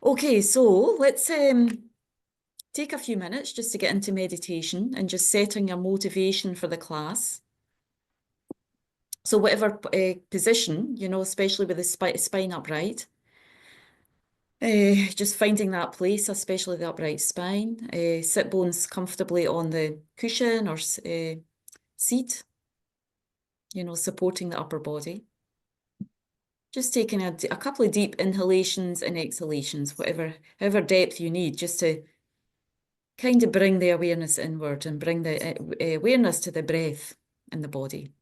Okay, so let's take a few minutes just to get into meditation and just setting your motivation for the class. So whatever position, especially with the spine upright, just finding that place, especially the upright spine. Sit bones comfortably on the cushion or seat, supporting the upper body. Just taking a couple of deep inhalations and exhalations, however depth you need, just to kind of bring the awareness inward and bring the awareness to the breath in the body.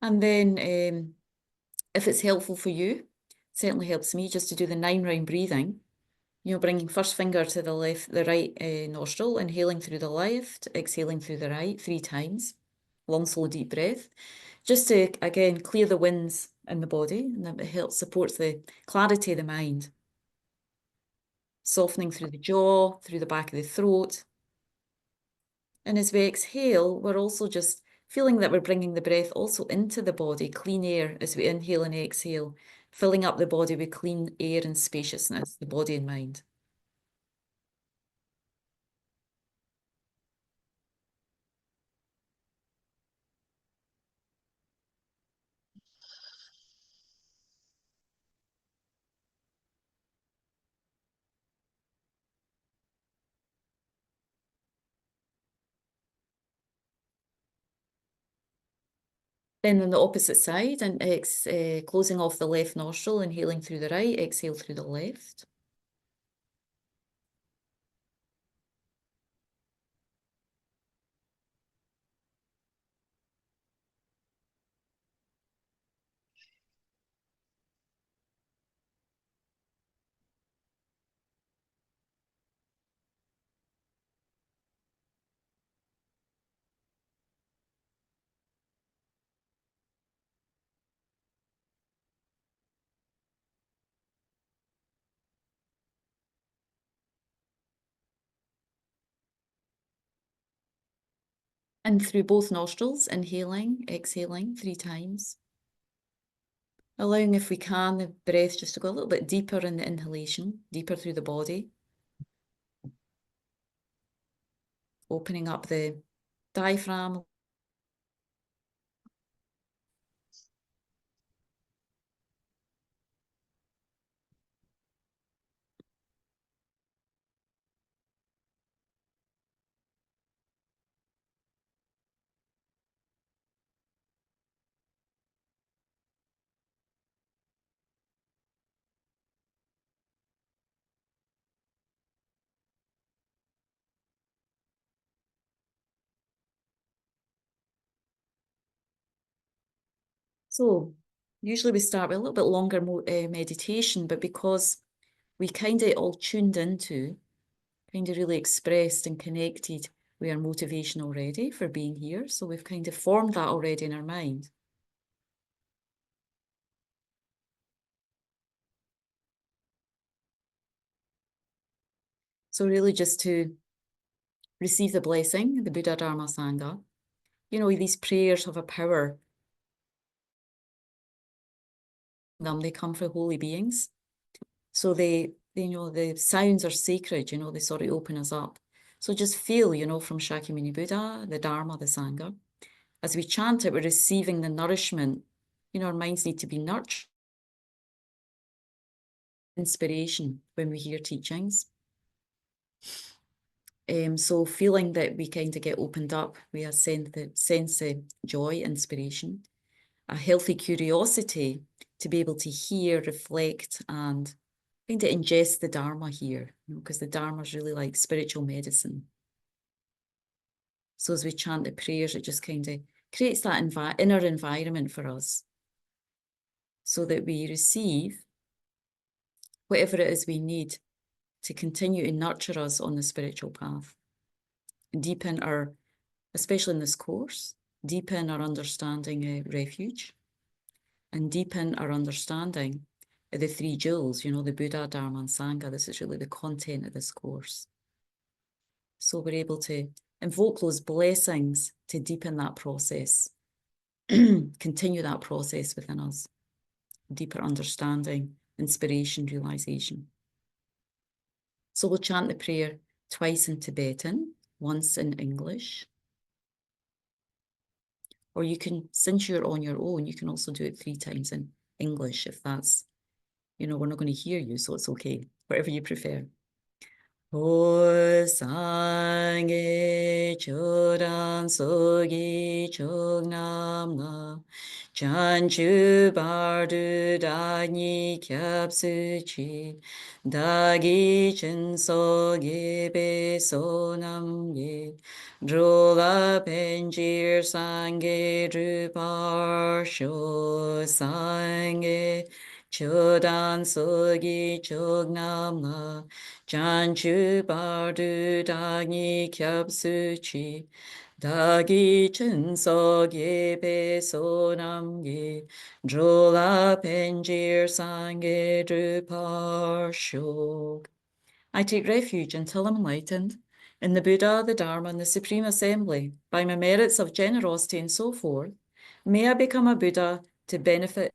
And then if it's helpful for you, it certainly helps me just to do the 9-round breathing. Bringing first finger to the right nostril, inhaling through the left, exhaling through the right 3 times. Long, slow, deep breath. Just to, again, clear the winds in the body, and that helps supports the clarity of the mind. Softening through the jaw, through the back of the throat. And as we exhale, we're also just feeling that we're bringing the breath also into the body, clean air as we inhale and exhale, filling up the body with clean air and spaciousness, the body and mind. Then on the opposite side, and closing off the left nostril, inhaling through the right, exhale through the left. And through both nostrils, inhaling, exhaling 3 times. Allowing, if we can, the breath just to go a little bit deeper in the inhalation, deeper through the body. Opening up the diaphragm. So usually we start with a little bit longer meditation, but because we kind of all tuned into, kind of really expressed and connected with our motivation already for being here. So we've kind of formed that already in our mind. So really just to receive the blessing, the Buddha, Dharma, Sangha. These prayers have a power. They come from holy beings. So the sounds are sacred, they sort of open us up. So just feel, from Shakyamuni Buddha, the Dharma, the Sangha. As we chant it, we're receiving the nourishment. Our minds need to be nurtured. Inspiration when we hear teachings. So feeling that we kind of get opened up, we have sense of joy, inspiration, a healthy curiosity to be able to hear, reflect, and kind of ingest the Dharma here, because the Dharma is really like spiritual medicine. So as we chant the prayers, it just kind of creates that inner environment for us so that we receive whatever it is we need to continue to nurture us on the spiritual path, deepen our, especially in this course, deepen our understanding of refuge, and deepen our understanding of the three jewels, the Buddha, Dharma, and Sangha. This is really the content of this course. So we're able to invoke those blessings to deepen that process, continue that process within us, deeper understanding, inspiration, realization. So we'll chant the prayer twice in Tibetan, once in English. Or you can, since you're on your own, you can also do it 3 times in English if that's, we're not going to hear you, so it's okay, whatever you prefer. Sangye chodan sogi chognamna chanchu bardu dani kyapsuchi dagi chen sogi be sonam ye drola penjir sangye drupar sho sangye chodan sogi chognamna chanchu bardu dagi kyapsuchi dagi chenso gebe sonam ye drola penjir sangye drupar shok. I take refuge until I'm enlightened in the Buddha, the Dharma, and the Supreme Assembly by my merits of generosity and so forth. May I become a Buddha to benefit.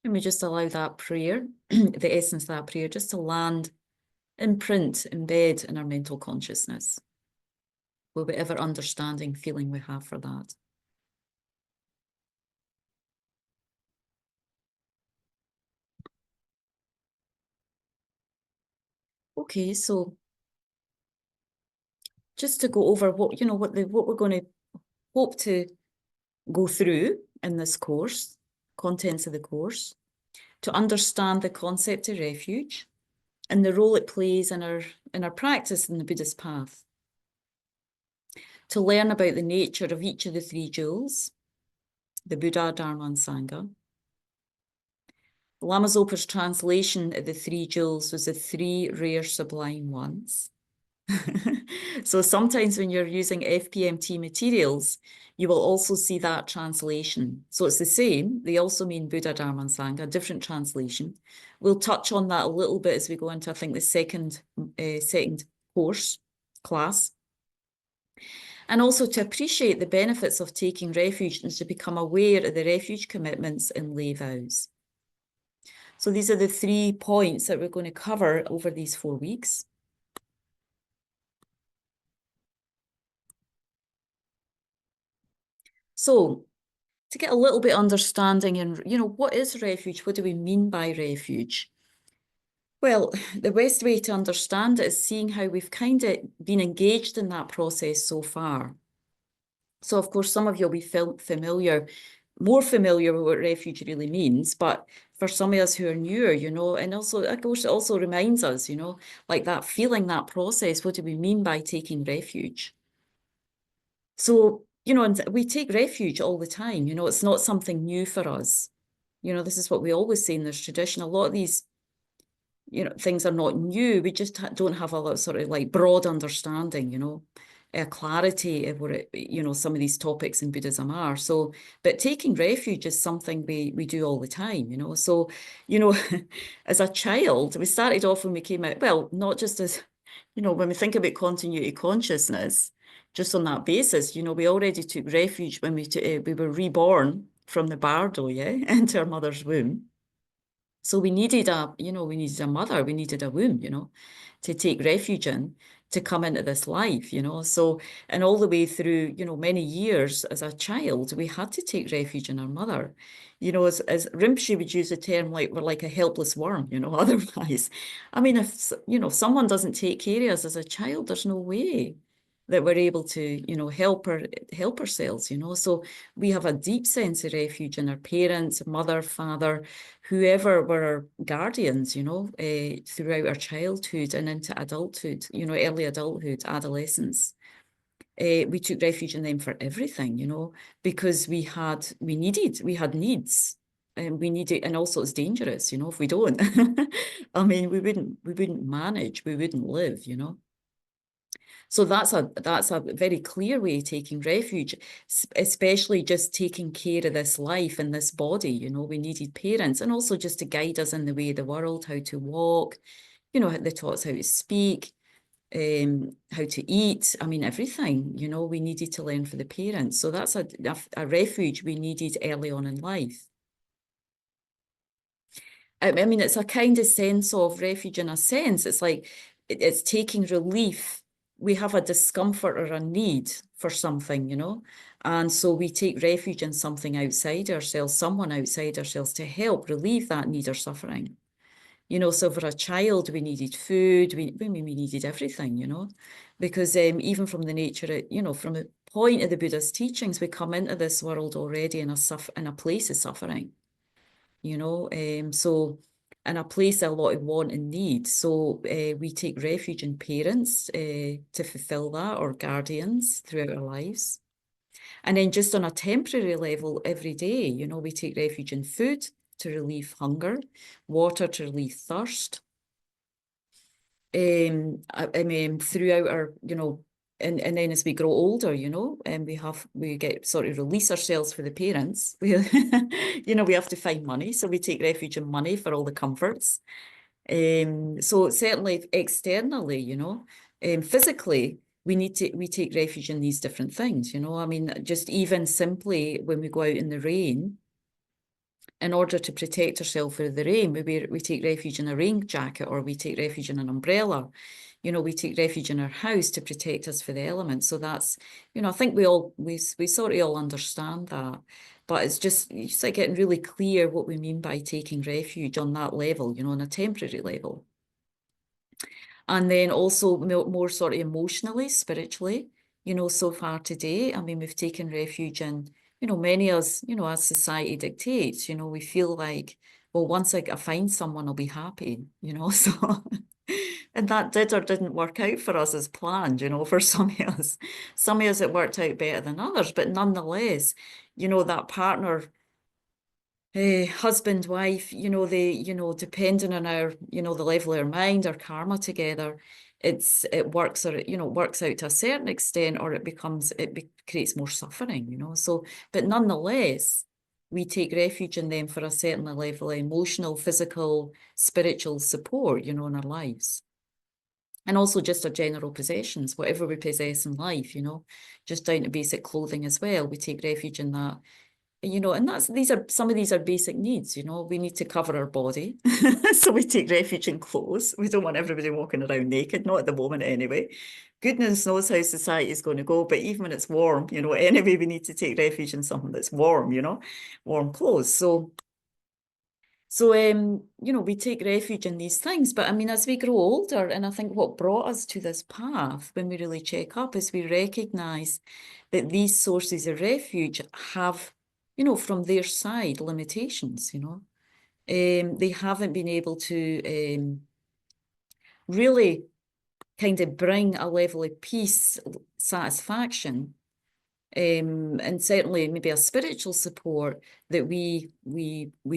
And we just allow that prayer, the essence of that prayer, just to land, imprint, embed in our mental consciousness, with whatever understanding, feeling we have for that. Okay, so just to go over what we're going to hope to go through in this course, contents of the course, to understand the concept of refuge and the role it plays in our practice in the Buddhist path, to learn about the nature of each of the 3 jewels, the Buddha, Dharma, and Sangha. Lama Zopa's translation of the 3 jewels was the 3 rare sublime ones. So sometimes when you're using FPMT materials, you will also see that translation. So it's the same. They also mean Buddha, Dharma, and Sangha, different translation. We'll touch on that a little bit as we go into, I think, the second course, class. And also to appreciate the benefits of taking refuge and to become aware of the refuge commitments and lay vows. So these are the 3 points that we're going to cover over these 4 weeks. So to get a little bit understanding in, what is refuge? What do we mean by refuge? Well, the best way to understand it is seeing how we've kind of been engaged in that process so far. So, of course, some of you will be more familiar with what refuge really means, but for some of us who are newer, and also, of course, it also reminds us, like that feeling, that process, what do we mean by taking refuge? So, and we take refuge all the time, it's not something new for us. This is what we always say in this tradition. A lot of these, things are not new. We just don't have a lot of sort of like broad understanding, a clarity of what some of these topics in Buddhism are. So, but taking refuge is something we do all the time, So, as a child, we started off when we came out, well, not just as, when we think about continuity consciousness, just on that basis, we already took refuge when we were reborn from the bardo, into our mother's womb. So we needed a mother, we needed a womb, to take refuge in, to come into this life, you know. So, and all the way through, you know, many years as a child, we had to take refuge in our mother. You know, as Rinpoche would use the term, like we're like a helpless worm, you know, otherwise. I mean, if, you know, someone doesn't take care of us as a child, there's no way that we're able to, you know, help ourselves, you know. So we have a deep sense of refuge in our parents, mother, father, whoever were our guardians, you know, throughout our childhood and into adulthood, you know, early adulthood, adolescence. We took refuge in them for everything, you know, because we had needs. And we needed, and also it's dangerous, you know, if we don't. I mean, we wouldn't manage, we wouldn't live, you know. So that's a very clear way of taking refuge, especially just taking care of this life and this body. You know, we needed parents, and also just to guide us in the way of the world, how to walk, you know, they taught us how to speak, how to eat. I mean, everything, you know, we needed to learn for the parents. So that's a refuge we needed early on in life. I mean, it's a kind of sense of refuge in a sense. It's like it's taking relief. We have a discomfort or a need for something, you know, and so we take refuge in something outside ourselves, someone outside ourselves to help relieve that need or suffering. You know, so for a child, we needed food, we needed everything, you know, because even from the nature, you know, from the point of the Buddhist teachings, we come into this world already in a place of suffering, you know, so in a place a lot of want and need. So we take refuge in parents to fulfill that, or guardians throughout our lives. And then just on a temporary level, every day, you know, we take refuge in food to relieve hunger, water to relieve thirst. I mean, throughout our, you know, and then as we grow older, you know, and we get sort of release ourselves for the parents. You know, we have to find money, so we take refuge in money for all the comforts. So certainly externally, you know, physically, we take refuge in these different things, you know. I mean, just even simply when we go out in the rain, in order to protect ourselves from the rain, we take refuge in a rain jacket, or we take refuge in an umbrella. You know, we take refuge in our house to protect us for the elements. So that's, you know, I think we sort of all understand that. But it's like getting really clear what we mean by taking refuge on that level, you know, on a temporary level. And then also more sort of emotionally, spiritually, you know, so far today, I mean, we've taken refuge in, you know, many of us, you know, as society dictates, you know, we feel like, well, once I find someone, I'll be happy, you know, so, and that did or didn't work out for us as planned, you know, for some of us. Some of us it worked out better than others, but nonetheless, you know, that partner, husband, wife, you know, depending on our, you know, the level of our mind, our karma together, it works, or you know, works out to a certain extent, or creates more suffering, you know. So, but nonetheless, we take refuge in them for a certain level of emotional, physical, spiritual support, you know, in our lives. And also just our general possessions, whatever we possess in life, you know, just down to basic clothing as well. We take refuge in that, you know, and some of these are basic needs, you know. We need to cover our body. So we take refuge in clothes. We don't want everybody walking around naked, not at the moment anyway. Goodness knows how society is going to go, but even when it's warm, you know, anyway, we need to take refuge in something that's warm, you know, warm clothes. So, you know, we take refuge in these things. But I mean, as we grow older, and I think what brought us to this path when we really check up is we recognize that these sources of refuge have, you know, from their side, limitations, you know. They haven't been able to really kind of bring a level of peace, satisfaction, and certainly maybe a spiritual support that we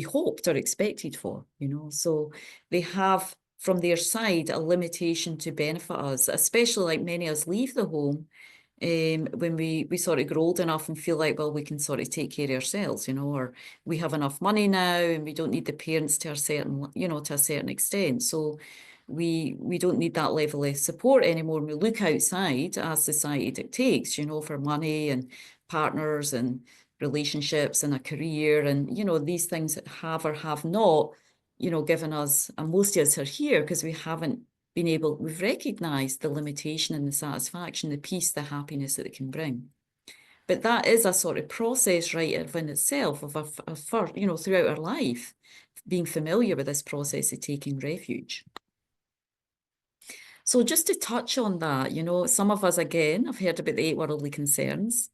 hoped or expected for, you know. So they have from their side a limitation to benefit us, especially like many of us leave the home when we sort of grow old enough and feel like, well, we can sort of take care of ourselves, you know, or we have enough money now and we don't need the parents to a certain, you know, to a certain extent. So we don't need that level of support anymore. We look outside as society dictates, you know, for money and partners and relationships and a career and, you know, these things that have or have not, you know, given us, and most of us are here because we haven't we've recognized the limitation and the satisfaction, the peace, the happiness that it can bring. But that is a sort of process right in itself of throughout our life, being familiar with this process of taking refuge. So just to touch on that, some of us, again, have heard about the 8 worldly concerns.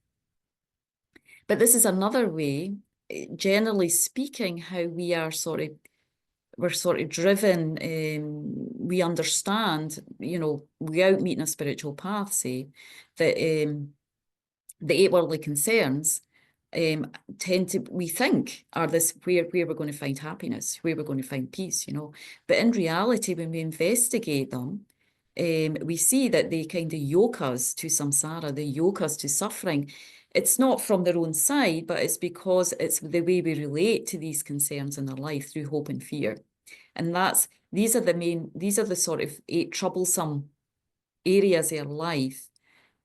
But this is another way, generally speaking, how we're sort of driven, we understand, without meeting a spiritual path, say, that the 8 worldly concerns we think are this where we're going to find happiness, where we're going to find peace, But in reality, when we investigate them, we see that they kind of yoke us to samsara, they yoke us to suffering. It's not from their own side, but it's because it's the way we relate to these concerns in our life through hope and fear. And these are the sort of 8 troublesome areas of our life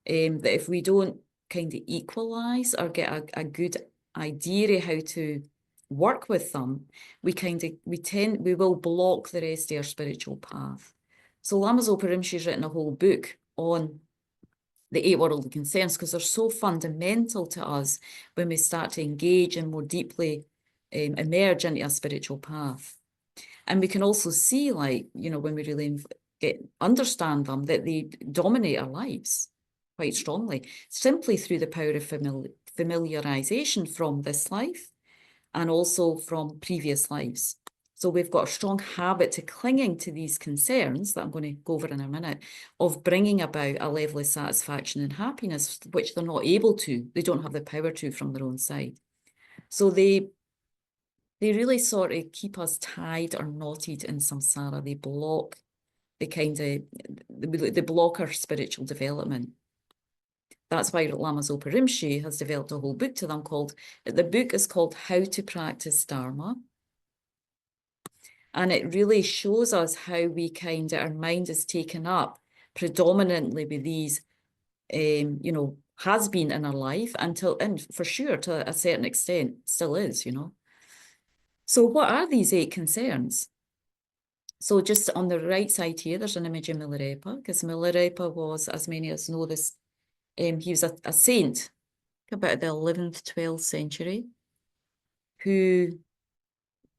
that if we don't kind of equalize or get a good idea of how to work with them, we will block the rest of our spiritual path. So Lama Zopa Rinpoche's written a whole book on the 8 worldly concerns because they're so fundamental to us when we start to engage and more deeply emerge into a spiritual path. And we can also see, when we really understand them, that they dominate our lives quite strongly, simply through the power of familiarization from this life and also from previous lives. So we've got a strong habit to clinging to these concerns that I'm going to go over in a minute, of bringing about a level of satisfaction and happiness, which they're not able to, they don't have the power to from their own side. So they really sort of keep us tied or knotted in samsara. They block they block our spiritual development. That's why Lama Zopa Rinpoche has developed a whole book to them the book is called How to Practice Dharma. And it really shows us how our mind is taken up predominantly with these, has been in our life and for sure to a certain extent still is, So what are these 8 concerns? So just on the right side here, there's an image of Milarepa, because Milarepa was, as many of us know this, he was a saint about the 11th, 12th century, who,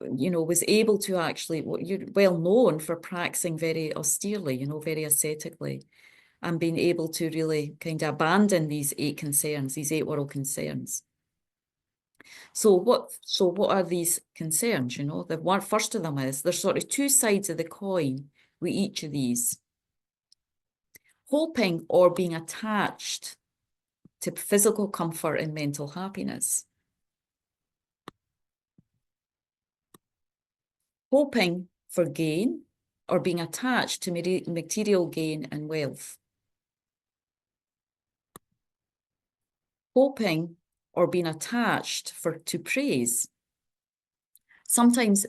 was able to actually, well known for practicing very austerely, very ascetically, and being able to really kind of abandon these 8 concerns, these 8 world concerns. So what are these concerns? The first of them is there's sort of 2 sides of the coin with each of these. Hoping or being attached to physical comfort and mental happiness. Hoping for gain or being attached to material gain and wealth. Hoping or being attached to praise. Sometimes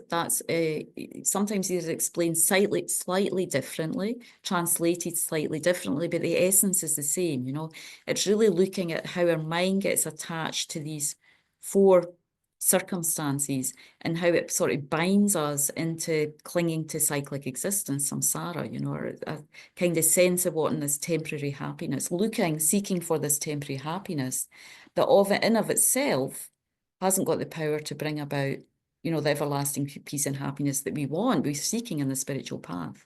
sometimes these are explained slightly differently, translated slightly differently, but the essence is the same, It's really looking at how our mind gets attached to these 4 circumstances and how it sort of binds us into clinging to cyclic existence, samsara, or a kind of sense of wanting this temporary happiness, seeking for this temporary happiness that in of itself hasn't got the power to bring about the everlasting peace and happiness that we're seeking in the spiritual path.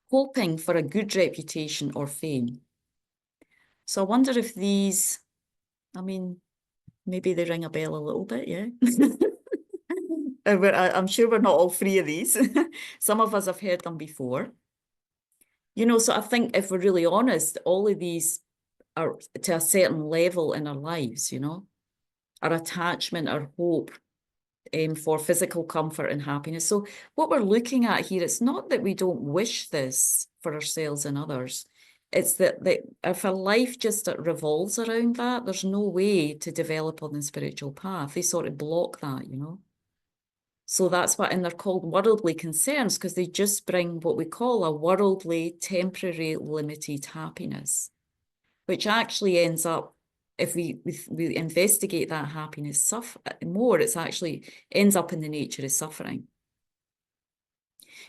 Hoping for a good reputation or fame. So I wonder if these, maybe they ring a bell a little bit, yeah? I'm sure we're not all free of these. Some of us have heard them before. So I think if we're really honest, all of these are to a certain level in our lives, our attachment, our hope for physical comfort and happiness. So what we're looking at here, it's not that we don't wish this for ourselves and others. It's that if a life just revolves around that, there's no way to develop on the spiritual path. They sort of block that, So that's and they're called worldly concerns because they just bring what we call a worldly, temporary, limited happiness, which actually ends up, if we investigate that happiness more, it's actually ends up in the nature of suffering.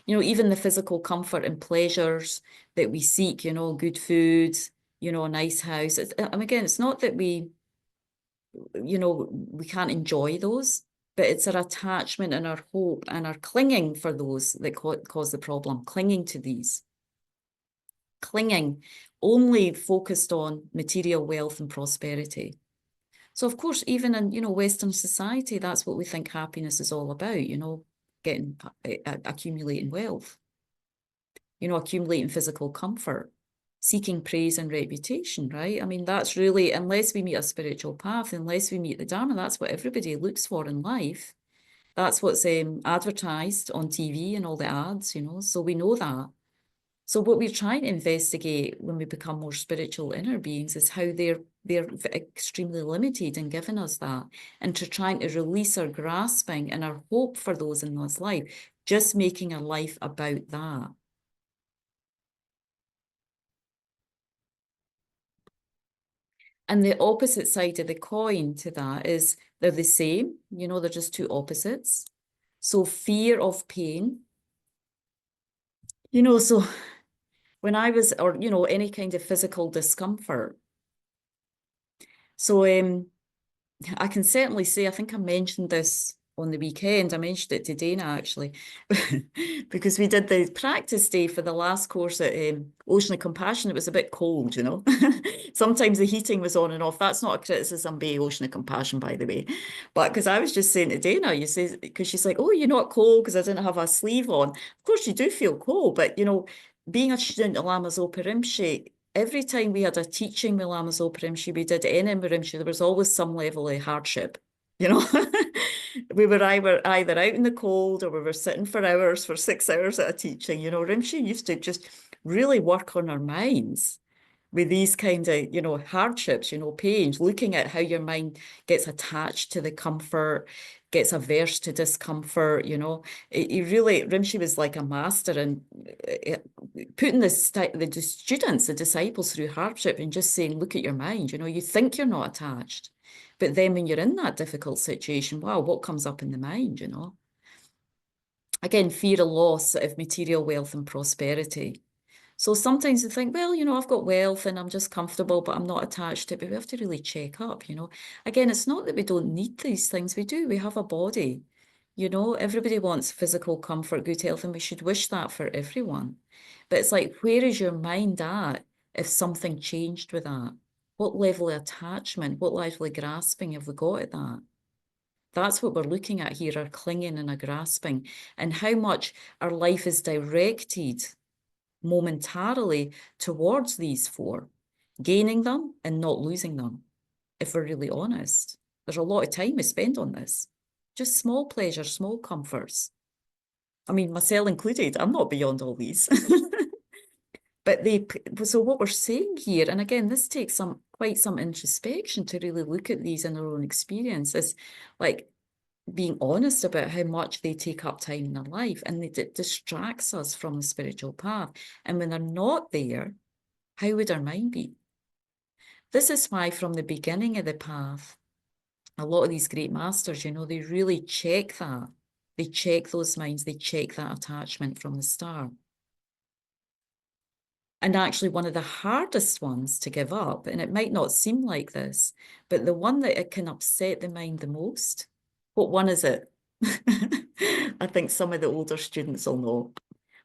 Even the physical comfort and pleasures that we seek, good food, a nice house. And again, it's not that we can't enjoy those, but it's our attachment and our hope and our clinging for those that cause the problem, clinging to these. Clinging only focused on material wealth and prosperity. So of course, even in, Western society, that's what we think happiness is all about, getting, accumulating wealth, accumulating physical comfort, seeking praise and reputation, right? I mean, that's really, unless we meet a spiritual path, unless we meet the Dharma, that's what everybody looks for in life. That's what's advertised on TV and all the ads, so we know that. So what we're trying to investigate when we become more spiritual inner beings is how they're extremely limited in giving us that, and to trying to release our grasping and our hope for those in this life, just making a life about that. And the opposite side of the coin to that is they're the same, they're just two opposites. So fear of pain, so when I was, or, any kind of physical discomfort. So I can certainly say, I think I mentioned this on the weekend. I mentioned it to Dana, actually, because we did the practice day for the last course at Ocean of Compassion. It was a bit cold, Sometimes the heating was on and off. That's not a criticism by Ocean of Compassion, by the way. But because I was just saying to Dana, because she's like, oh, you're not cold because I didn't have a sleeve on. Of course, you do feel cold, but, being a student of Lama Zopa Rinpoche, every time we had a teaching with Lama Zopa Rinpoche, we did any Rinpoche, there was always some level of hardship, We were either out in the cold or we were sitting for hours, for 6 hours at a teaching. Rinpoche used to just really work on our minds with these kind of, hardships, pains, looking at how your mind gets attached to the comfort, gets averse to discomfort, He really, Rinpoche was like a master in putting the students, the disciples through hardship and just saying, look at your mind, you think you're not attached. But then when you're in that difficult situation, wow, what comes up in the mind, Again, fear of loss of material wealth and prosperity. So sometimes you think, well, I've got wealth and I'm just comfortable, but I'm not attached to it. But we have to really check up, Again, it's not that we don't need these things. We do. We have a body. Everybody wants physical comfort, good health, and we should wish that for everyone. But it's like, where is your mind at if something changed with that? What level of attachment, what level of grasping have we got at that? That's what we're looking at here, our clinging and our grasping, and how much our life is directed momentarily towards these four, gaining them and not losing them. If we're really honest, there's a lot of time we spend on this. Just small pleasures, small comforts. I mean, myself included, I'm not beyond all these. But so what we're saying here, and again, this takes quite some introspection to really look at these in our own experience, is like being honest about how much they take up time in our life, and it distracts us from the spiritual path. And when they're not there, how would our mind be? This is why from the beginning of the path, a lot of these great masters, they really check that. They check those minds, they check that attachment from the start. And actually one of the hardest ones to give up, and it might not seem like this, but the one that it can upset the mind the most, what one is it? I think some of the older students will know.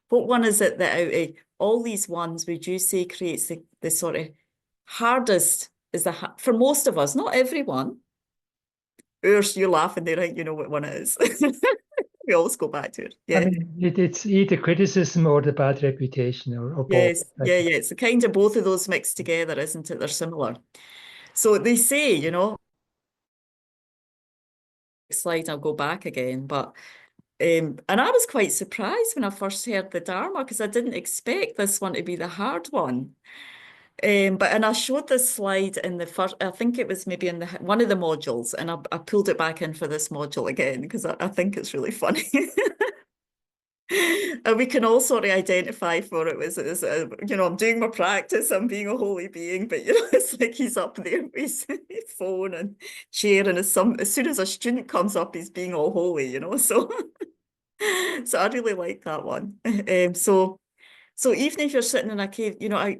What one is it that out of all these ones would you say creates the sort of hardest, for most of us, not everyone. Urs, you're laughing there, right? You know what one it is. We always go back to it. Yeah. I mean, it's either criticism or the bad reputation, or Yes, both. yeah. It's a kind of both of those mixed together, isn't it? They're similar. So they say, slide, I'll go back again, but and I was quite surprised when I first heard the Dharma because I didn't expect this one to be the hard one. And I showed this slide in the first, I think it was maybe in one of the modules, and I pulled it back in for this module again because I think it's really funny. And we can all sort of identify for it as I'm doing my practice, I'm being a holy being, but it's like he's up there with his phone and chair, and as soon as a student comes up, he's being all holy, so So I really like that one. So even if you're sitting in a cave, you know,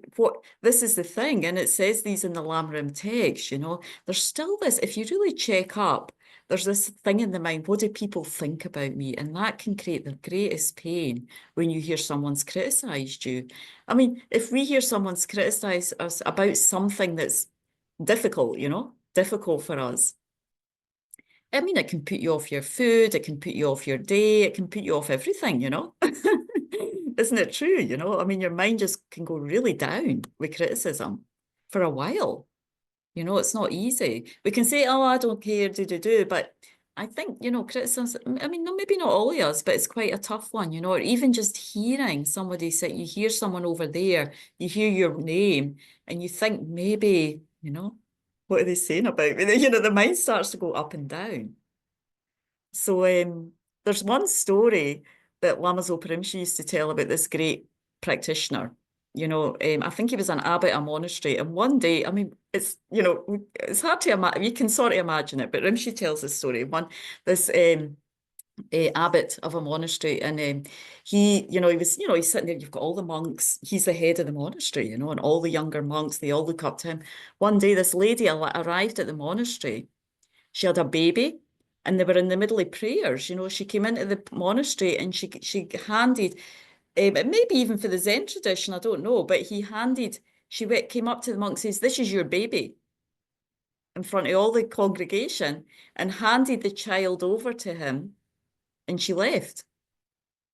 this is the thing, and it says these in the Lamrim text, you know, there's still this, if you really check up, there's this thing in the mind, what do people think about me? And that can create the greatest pain when you hear someone's criticised you. I mean, if we hear someone's criticised us about something that's difficult, you know, difficult for us, I mean, it can put you off your food, it can put you off your day, it can put you off everything, you know? Isn't it true, you know? I mean, your mind just can go really down with criticism for a while. You know, it's not easy. We can say, oh, I don't care, but I think, you know, criticism, I mean, no, maybe not all of us, but it's quite a tough one, you know, or even just hearing somebody say, you hear someone over there, you hear your name, and you think maybe, you know, what are they saying about me? You know, the mind starts to go up and down. So there's one story that Lama Zopa Rinpoche used to tell about this great practitioner. You know, I think he was an abbot at a monastery. And one day, I mean, it's, you know, it's hard to imagine, you can sort of imagine it, but Rinpoche tells this story. This abbot of a monastery, and he, you know, he was, you know, he's sitting there, you've got all the monks, he's the head of the monastery, you know, and all the younger monks, they all look up to him. One day, this lady arrived at the monastery. She had a baby, and they were in the middle of prayers. You know, she came into the monastery and she handed, maybe even for the Zen tradition, I don't know, but she came up to the monk and says, "This is your baby," in front of all the congregation, and handed the child over to him, and she left.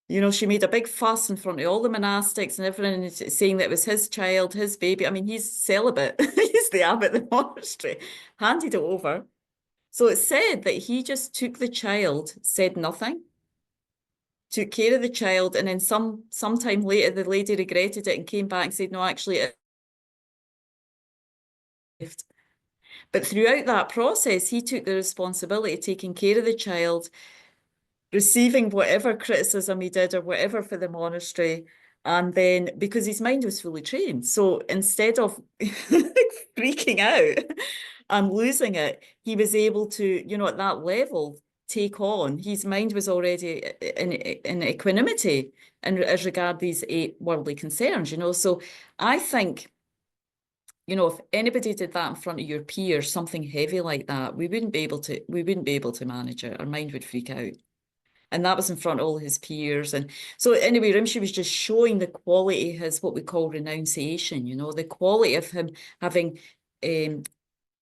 You know, she made a big fuss in front of all the monastics and everything, saying that it was his child, his baby. I mean, he's celibate. He's the abbot of the monastery. Handed it over. So it said that he just took the child, said nothing, took care of the child, and then sometime later the lady regretted it and came back and said, no, actually it left. But throughout that process, he took the responsibility of taking care of the child, receiving whatever criticism he did or whatever for the monastery. And then, because his mind was fully trained. So instead of freaking out and losing it, he was able to, you know, at that level, take on. His mind was already in equanimity as regard these 8 worldly concerns, you know. So I think, you know, if anybody did that in front of your peers, something heavy like that, we wouldn't be able to manage it. Our mind would freak out. And that was in front of all his peers. And so anyway, Rinpoche was just showing the quality of his, what we call renunciation, you know, the quality of him having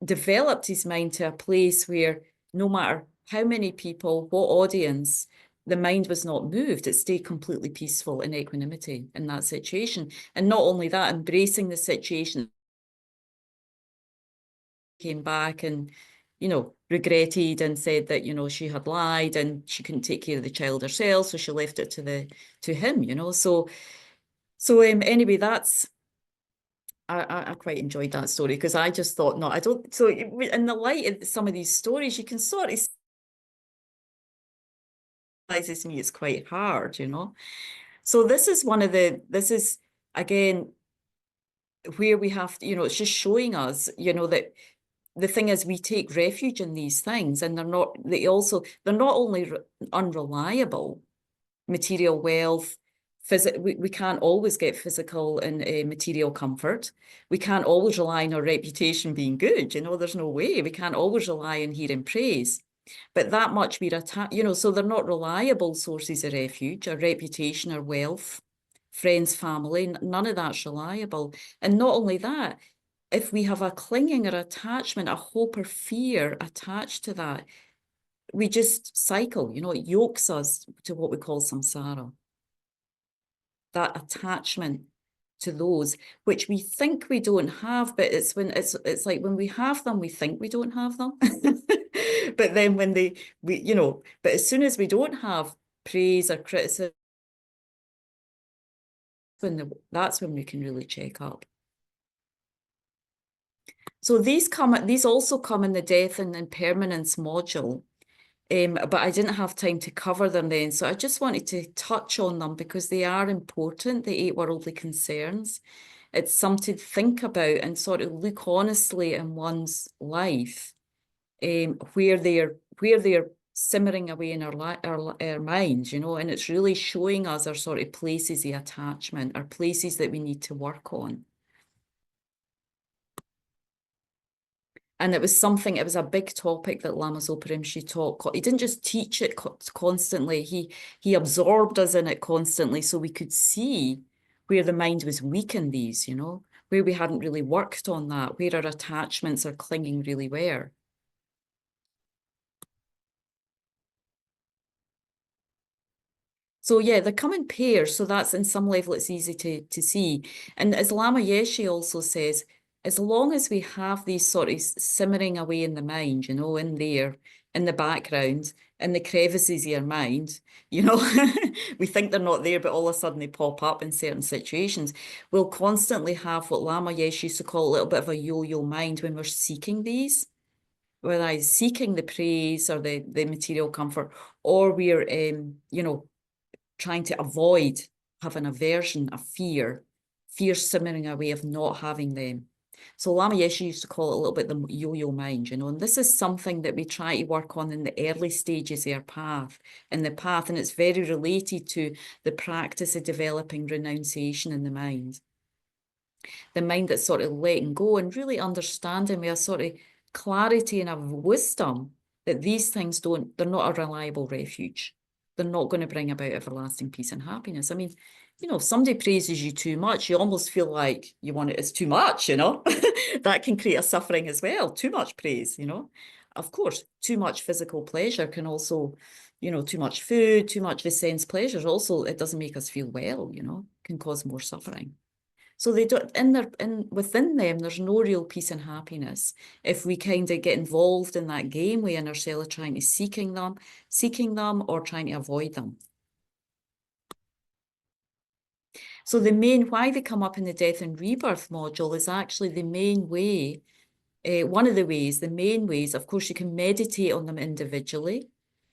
developed his mind to a place where no matter how many people, what audience, the mind was not moved. It stayed completely peaceful in equanimity in that situation. And not only that, embracing the situation, came back and, you know, regretted and said that, you know, she had lied and she couldn't take care of the child herself, so she left it to him, you know. So anyway, that's I quite enjoyed that story, because I just thought, no, I don't. So in the light of some of these stories, you can sort of realizes me it's quite hard, you know. So this is again where we have to, you know, it's just showing us, you know, that the thing is, we take refuge in these things, and they're not only unreliable, material wealth, we can't always get physical and material comfort. We can't always rely on our reputation being good, you know, there's no way. We can't always rely on hearing praise. But that much we're attached, you know, so they're not reliable sources of refuge, our reputation, our wealth, friends, family, none of that's reliable. And not only that, if we have a clinging or attachment, a hope or fear attached to that, we just cycle, you know, it yokes us to what we call samsara. That attachment to those which we think we don't have, but it's like when we have them, we think we don't have them. But then you know, but as soon as we don't have praise or criticism, that's when we can really check up. So these also come in the death and impermanence module, but I didn't have time to cover them then. So I just wanted to touch on them because they are important, the 8 worldly concerns. It's something to think about and sort of look honestly in one's life, where they're simmering away in our minds, you know, and it's really showing us our sort of places of attachment, our places that we need to work on. And it was something, it was a big topic that Lama Zopa Rinpoche taught. He didn't just teach it constantly, he absorbed us in it constantly so we could see where the mind was weak in these, you know, where we hadn't really worked on that, where our attachments or clinging really were. So yeah, they come in pairs, so that's in some level it's easy to see. And as Lama Yeshe also says, as long as we have these sort of simmering away in the mind, you know, in there, in the background, in the crevices of your mind, you know, we think they're not there, but all of a sudden they pop up in certain situations. We'll constantly have what Lama Yeshe used to call a little bit of a yo-yo mind when we're seeking these, whether I'm seeking the praise or the material comfort, or we're, you know, trying to avoid having aversion, a fear simmering away of not having them. So Lama Yeshe used to call it a little bit the yo-yo mind, you know, and this is something that we try to work on in the early stages of our path, and it's very related to the practice of developing renunciation in the mind. The mind that's sort of letting go and really understanding with a sort of clarity and a wisdom that these things they're not a reliable refuge. They're not going to bring about everlasting peace and happiness. I mean, you know, if somebody praises you too much, you almost feel like you want it's too much, you know. That can create a suffering as well, too much praise, you know. Of course, too much physical pleasure can also, you know, too much food, too much of the sense pleasures also, it doesn't make us feel well, you know, can cause more suffering. So they don't within them, there's no real peace and happiness. If we kind of get involved in that game we in ourselves trying to seeking them or trying to avoid them. So why they come up in the death and rebirth module is actually the main way, one of the main ways, of course, you can meditate on them individually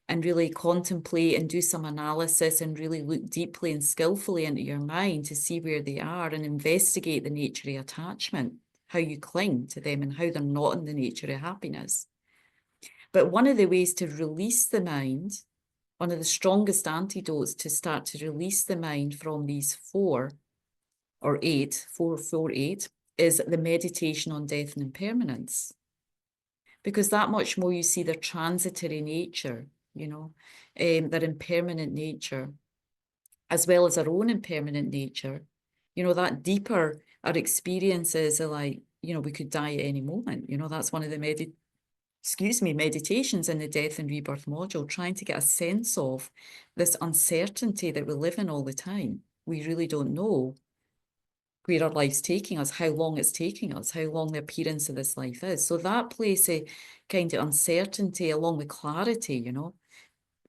and really contemplate and do some analysis and really look deeply and skillfully into your mind to see where they are and investigate the nature of attachment, how you cling to them and how they're not in the nature of happiness. But one of the ways to release the mind, one of the strongest antidotes to start to release the mind from these four, eight, is the meditation on death and impermanence. Because that much more you see their transitory nature, you know, their impermanent nature, as well as our own impermanent nature, you know, that deeper our experiences are like, you know, we could die at any moment. You know, that's one of the meditations in the death and rebirth module, trying to get a sense of this uncertainty that we live in all the time. We really don't know where our life's taking us, how long it's taking us, how long the appearance of this life is. So that place of kind of uncertainty along with clarity, you know,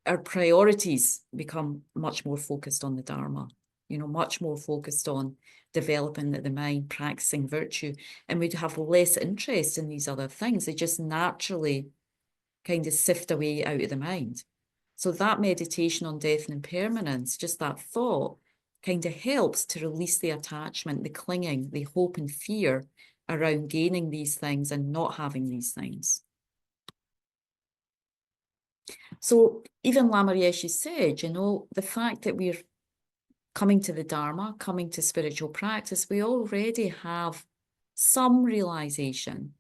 our priorities become much more focused on the Dharma, you know, much more focused on developing the mind, practicing virtue, and we'd have less interest in these other things. They just naturally kind of sift away out of the mind. So that meditation on death and impermanence, just that thought, kind of helps to release the attachment, the clinging, the hope and fear around gaining these things and not having these things. So even Lama Yeshe said, you know, the fact that we're coming to the Dharma, coming to spiritual practice, we already have some realization,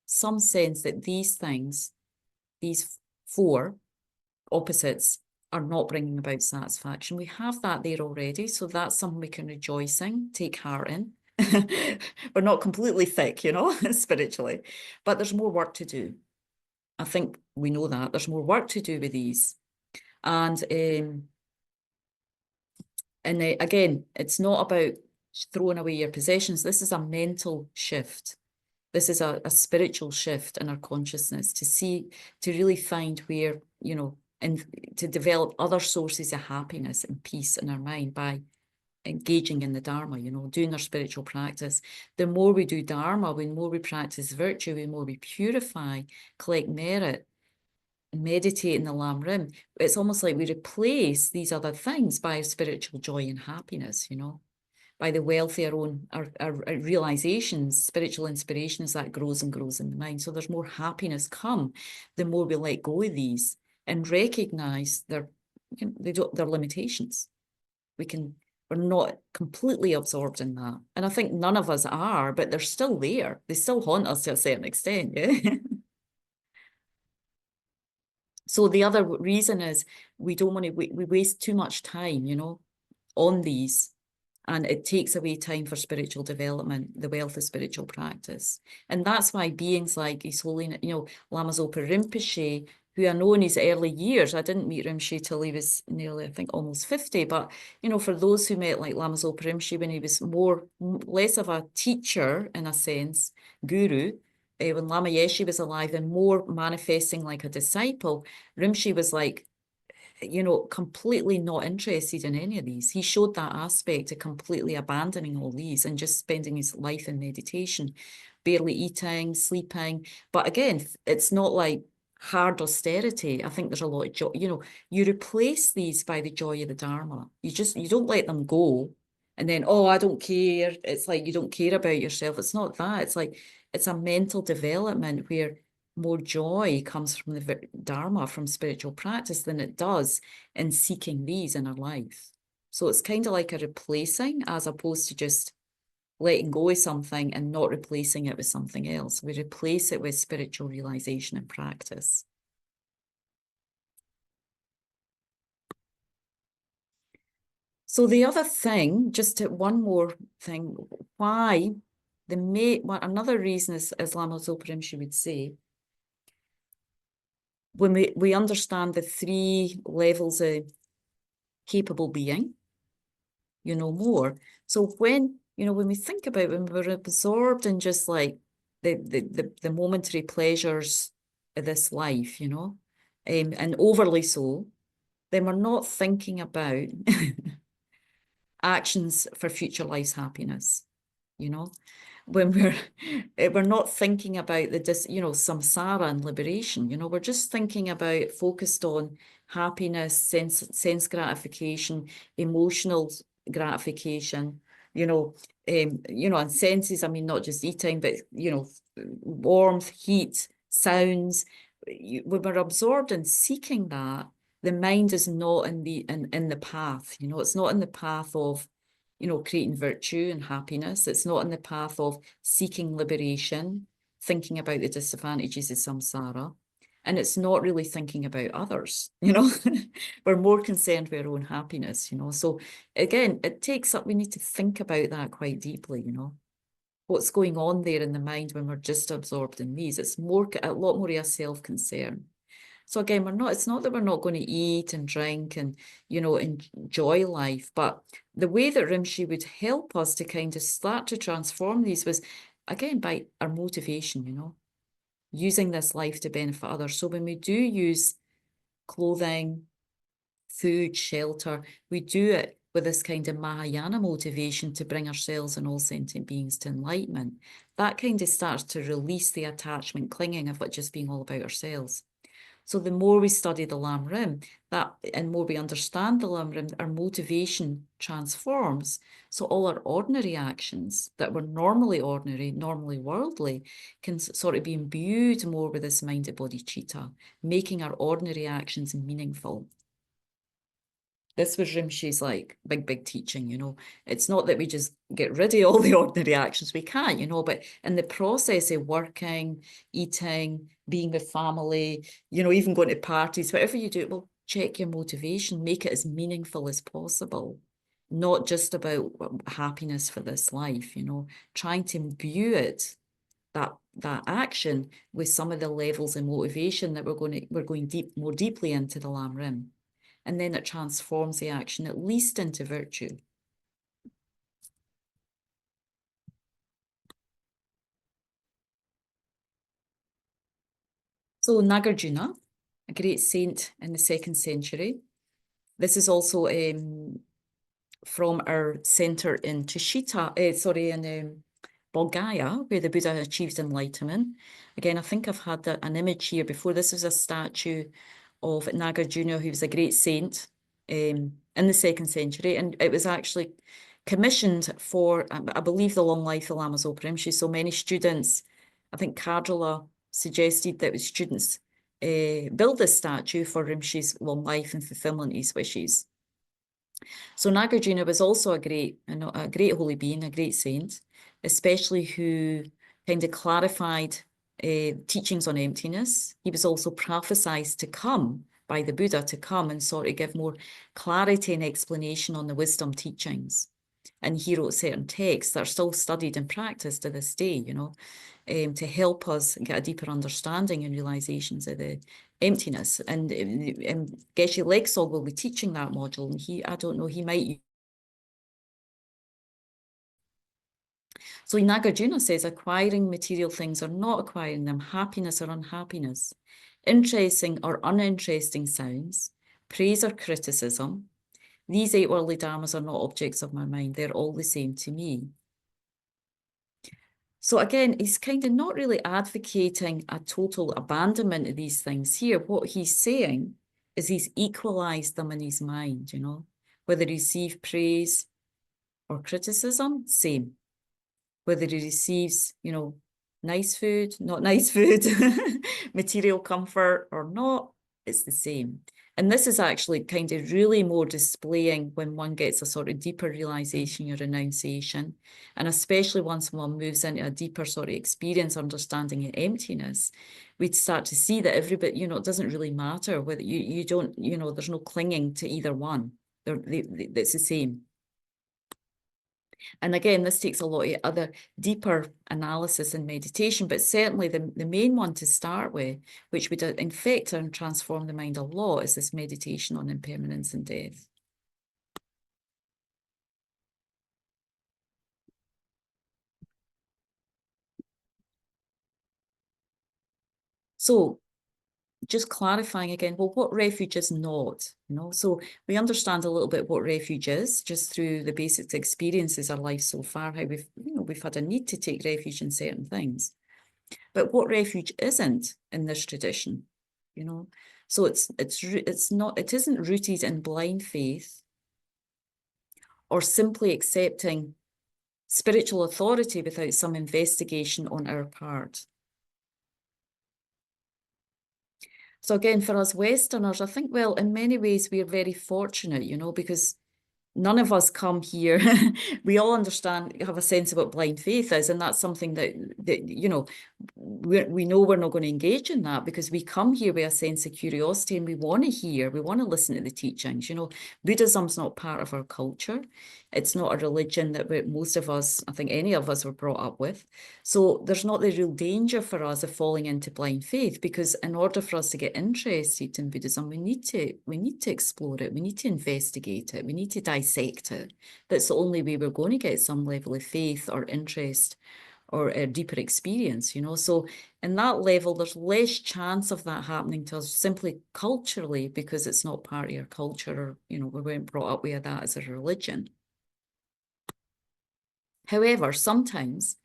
some sense that these things, these four opposites, are not bringing about satisfaction. We have that there already, so that's something we can rejoice in, take heart in. We're not completely thick, you know, spiritually, but there's more work to do. I think we know that there's more work to do with these. And again, it's not about throwing away your possessions. This is a mental shift. This is a spiritual shift in our consciousness to really find where, you know, and to develop other sources of happiness and peace in our mind by engaging in the Dharma, you know, doing our spiritual practice. The more we do Dharma, the more we practice virtue, the more we purify, collect merit, meditate in the Lam Rim, it's almost like we replace these other things by spiritual joy and happiness, you know, by the wealth of our realizations, spiritual inspiration as that grows and grows in the mind. So there's more happiness come the more we let go of these and recognize their limitations. We're not completely absorbed in that. And I think none of us are, but they're still there. They still haunt us to a certain extent, yeah? So the other reason is we don't want to, we waste too much time, on these. And it takes away time for spiritual development, the wealth of spiritual practice. And that's why beings like His Holiness, Lama Zopa Rinpoche, who I know in his early years, I didn't meet Rinpoche till he was nearly, I think, almost 50. But, for those who met like Lama Zopa Rinpoche when he was less of a teacher in a sense, guru, when Lama Yeshe was alive and more manifesting like a disciple, Rinpoche was like, completely not interested in any of these. He showed that aspect of completely abandoning all these and just spending his life in meditation, barely eating, sleeping. But again, it's not like hard austerity. I think there's a lot of joy. You replace these by the joy of the Dharma. You don't let them go. And then, oh, I don't care. It's like you don't care about yourself. It's not that. It's like it's a mental development where more joy comes from the Dharma, from spiritual practice, than it does in seeking these in our life. So it's kind of like a replacing as opposed to just letting go of something and not replacing it with something else. We replace it with spiritual realization and practice. So the other thing, one more thing, why another reason is, as Lama Zopa Rinpoche would say, when we understand the 3 levels of capable being, more. So when we think about when we're absorbed in just like the momentary pleasures of this life, and overly so, then we're not thinking about actions for future life's happiness, when we're not thinking about the samsara and liberation, we're just thinking about focused on happiness, sense gratification, emotional gratification, and senses. I mean, not just eating, but warmth, heat, sounds. When we're absorbed in seeking that, the mind is not in the path. It's not in the path of creating virtue and happiness. It's not in the path of seeking liberation, thinking about the disadvantages of samsara. And it's not really thinking about others, We're more concerned with our own happiness, So again, we need to think about that quite deeply, What's going on there in the mind when we're just absorbed in these. It's a lot more of a self-concern. So again, it's not that we're not going to eat and drink and, enjoy life, but the way that Rinpoche would help us to kind of start to transform these was, again, by our motivation, using this life to benefit others. So when we do use clothing, food, shelter, we do it with this kind of Mahayana motivation to bring ourselves and all sentient beings to enlightenment. That kind of starts to release the attachment, clinging of it just being all about ourselves. So the more we study the Lam Rim, and more we understand the Lam Rim, our motivation transforms. So all our ordinary actions that were normally ordinary, normally worldly, can sort of be imbued more with this mind of bodhicitta, making our ordinary actions meaningful. This was Rinpoche's like big teaching, It's not that we just get rid of all the ordinary actions. We can't, but in the process of working, eating, being with family, even going to parties, whatever you do, well, check your motivation, make it as meaningful as possible. Not just about happiness for this life, trying to imbue it, that action, with some of the levels of motivation that we're going more deeply into the Lam Rim. And then it transforms the action at least into virtue. So Nagarjuna, a great saint in the 2nd century. This is also from our center in in Bodh where the Buddha achieved enlightenment. Again, I think I've had an image here before. This is a statue of Nagarjuna, who was a great saint in the 2nd century, and it was actually commissioned for, I believe, the long life of Lama Zopa Rinpoche. So many students, I think Cardrella suggested that it was students build this statue for Rinpoche's long life and fulfillment of his wishes. So Nagarjuna was also a great holy being, a great saint, especially who kind of clarified teachings on emptiness. He was also prophesied to come by the Buddha, to come and sort of give more clarity and explanation on the wisdom teachings. And he wrote certain texts that are still studied and practiced to this day, you know, to help us get a deeper understanding and realizations of the emptiness. And Geshe Lexog will be teaching that module, and I don't know, he might. So Nagarjuna says, acquiring material things or not acquiring them, happiness or unhappiness, interesting or uninteresting sounds, praise or criticism, these 8 worldly dharmas are not objects of my mind. They're all the same to me. So again, he's kind of not really advocating a total abandonment of these things here. What he's saying is he's equalized them in his mind, you know, whether he receives praise or criticism, same. Whether he receives, you know, nice food, not nice food, material comfort or not, it's the same. And this is actually kind of really more displaying when one gets a sort of deeper realization or renunciation, and especially once one moves into a deeper sort of experience, understanding of emptiness, we'd start to see that everybody, you know, it doesn't really matter whether you don't, you know, there's no clinging to either one. It's the same. And again, this takes a lot of other deeper analysis and meditation, but certainly the main one to start with, which would infect and transform the mind a lot, is this meditation on impermanence and death. So just clarifying again, well, what refuge is not, you know? So we understand a little bit what refuge is just through the basic experiences of our life so far, how we've had a need to take refuge in certain things. But what refuge isn't in this tradition, you know? So it isn't rooted in blind faith or simply accepting spiritual authority without some investigation on our part. So again, for us Westerners, I think, well, in many ways, we're very fortunate, you know, because none of us come here. We all understand, have a sense of what blind faith is, and that's something that you know, we know we're not going to engage in that because we come here with a sense of curiosity and we want to hear, we want to listen to the teachings. You know, Buddhism's not part of our culture. It's not a religion that most of us, I think any of us, were brought up with. So there's not the real danger for us of falling into blind faith, because in order for us to get interested in Buddhism, we need to explore it, we need to investigate it, we need to dissect it. That's the only way we're going to get some level of faith or interest or a deeper experience, you know. So in that level, there's less chance of that happening to us simply culturally, because it's not part of your culture, or, you know, we weren't brought up with that as a religion. However, sometimes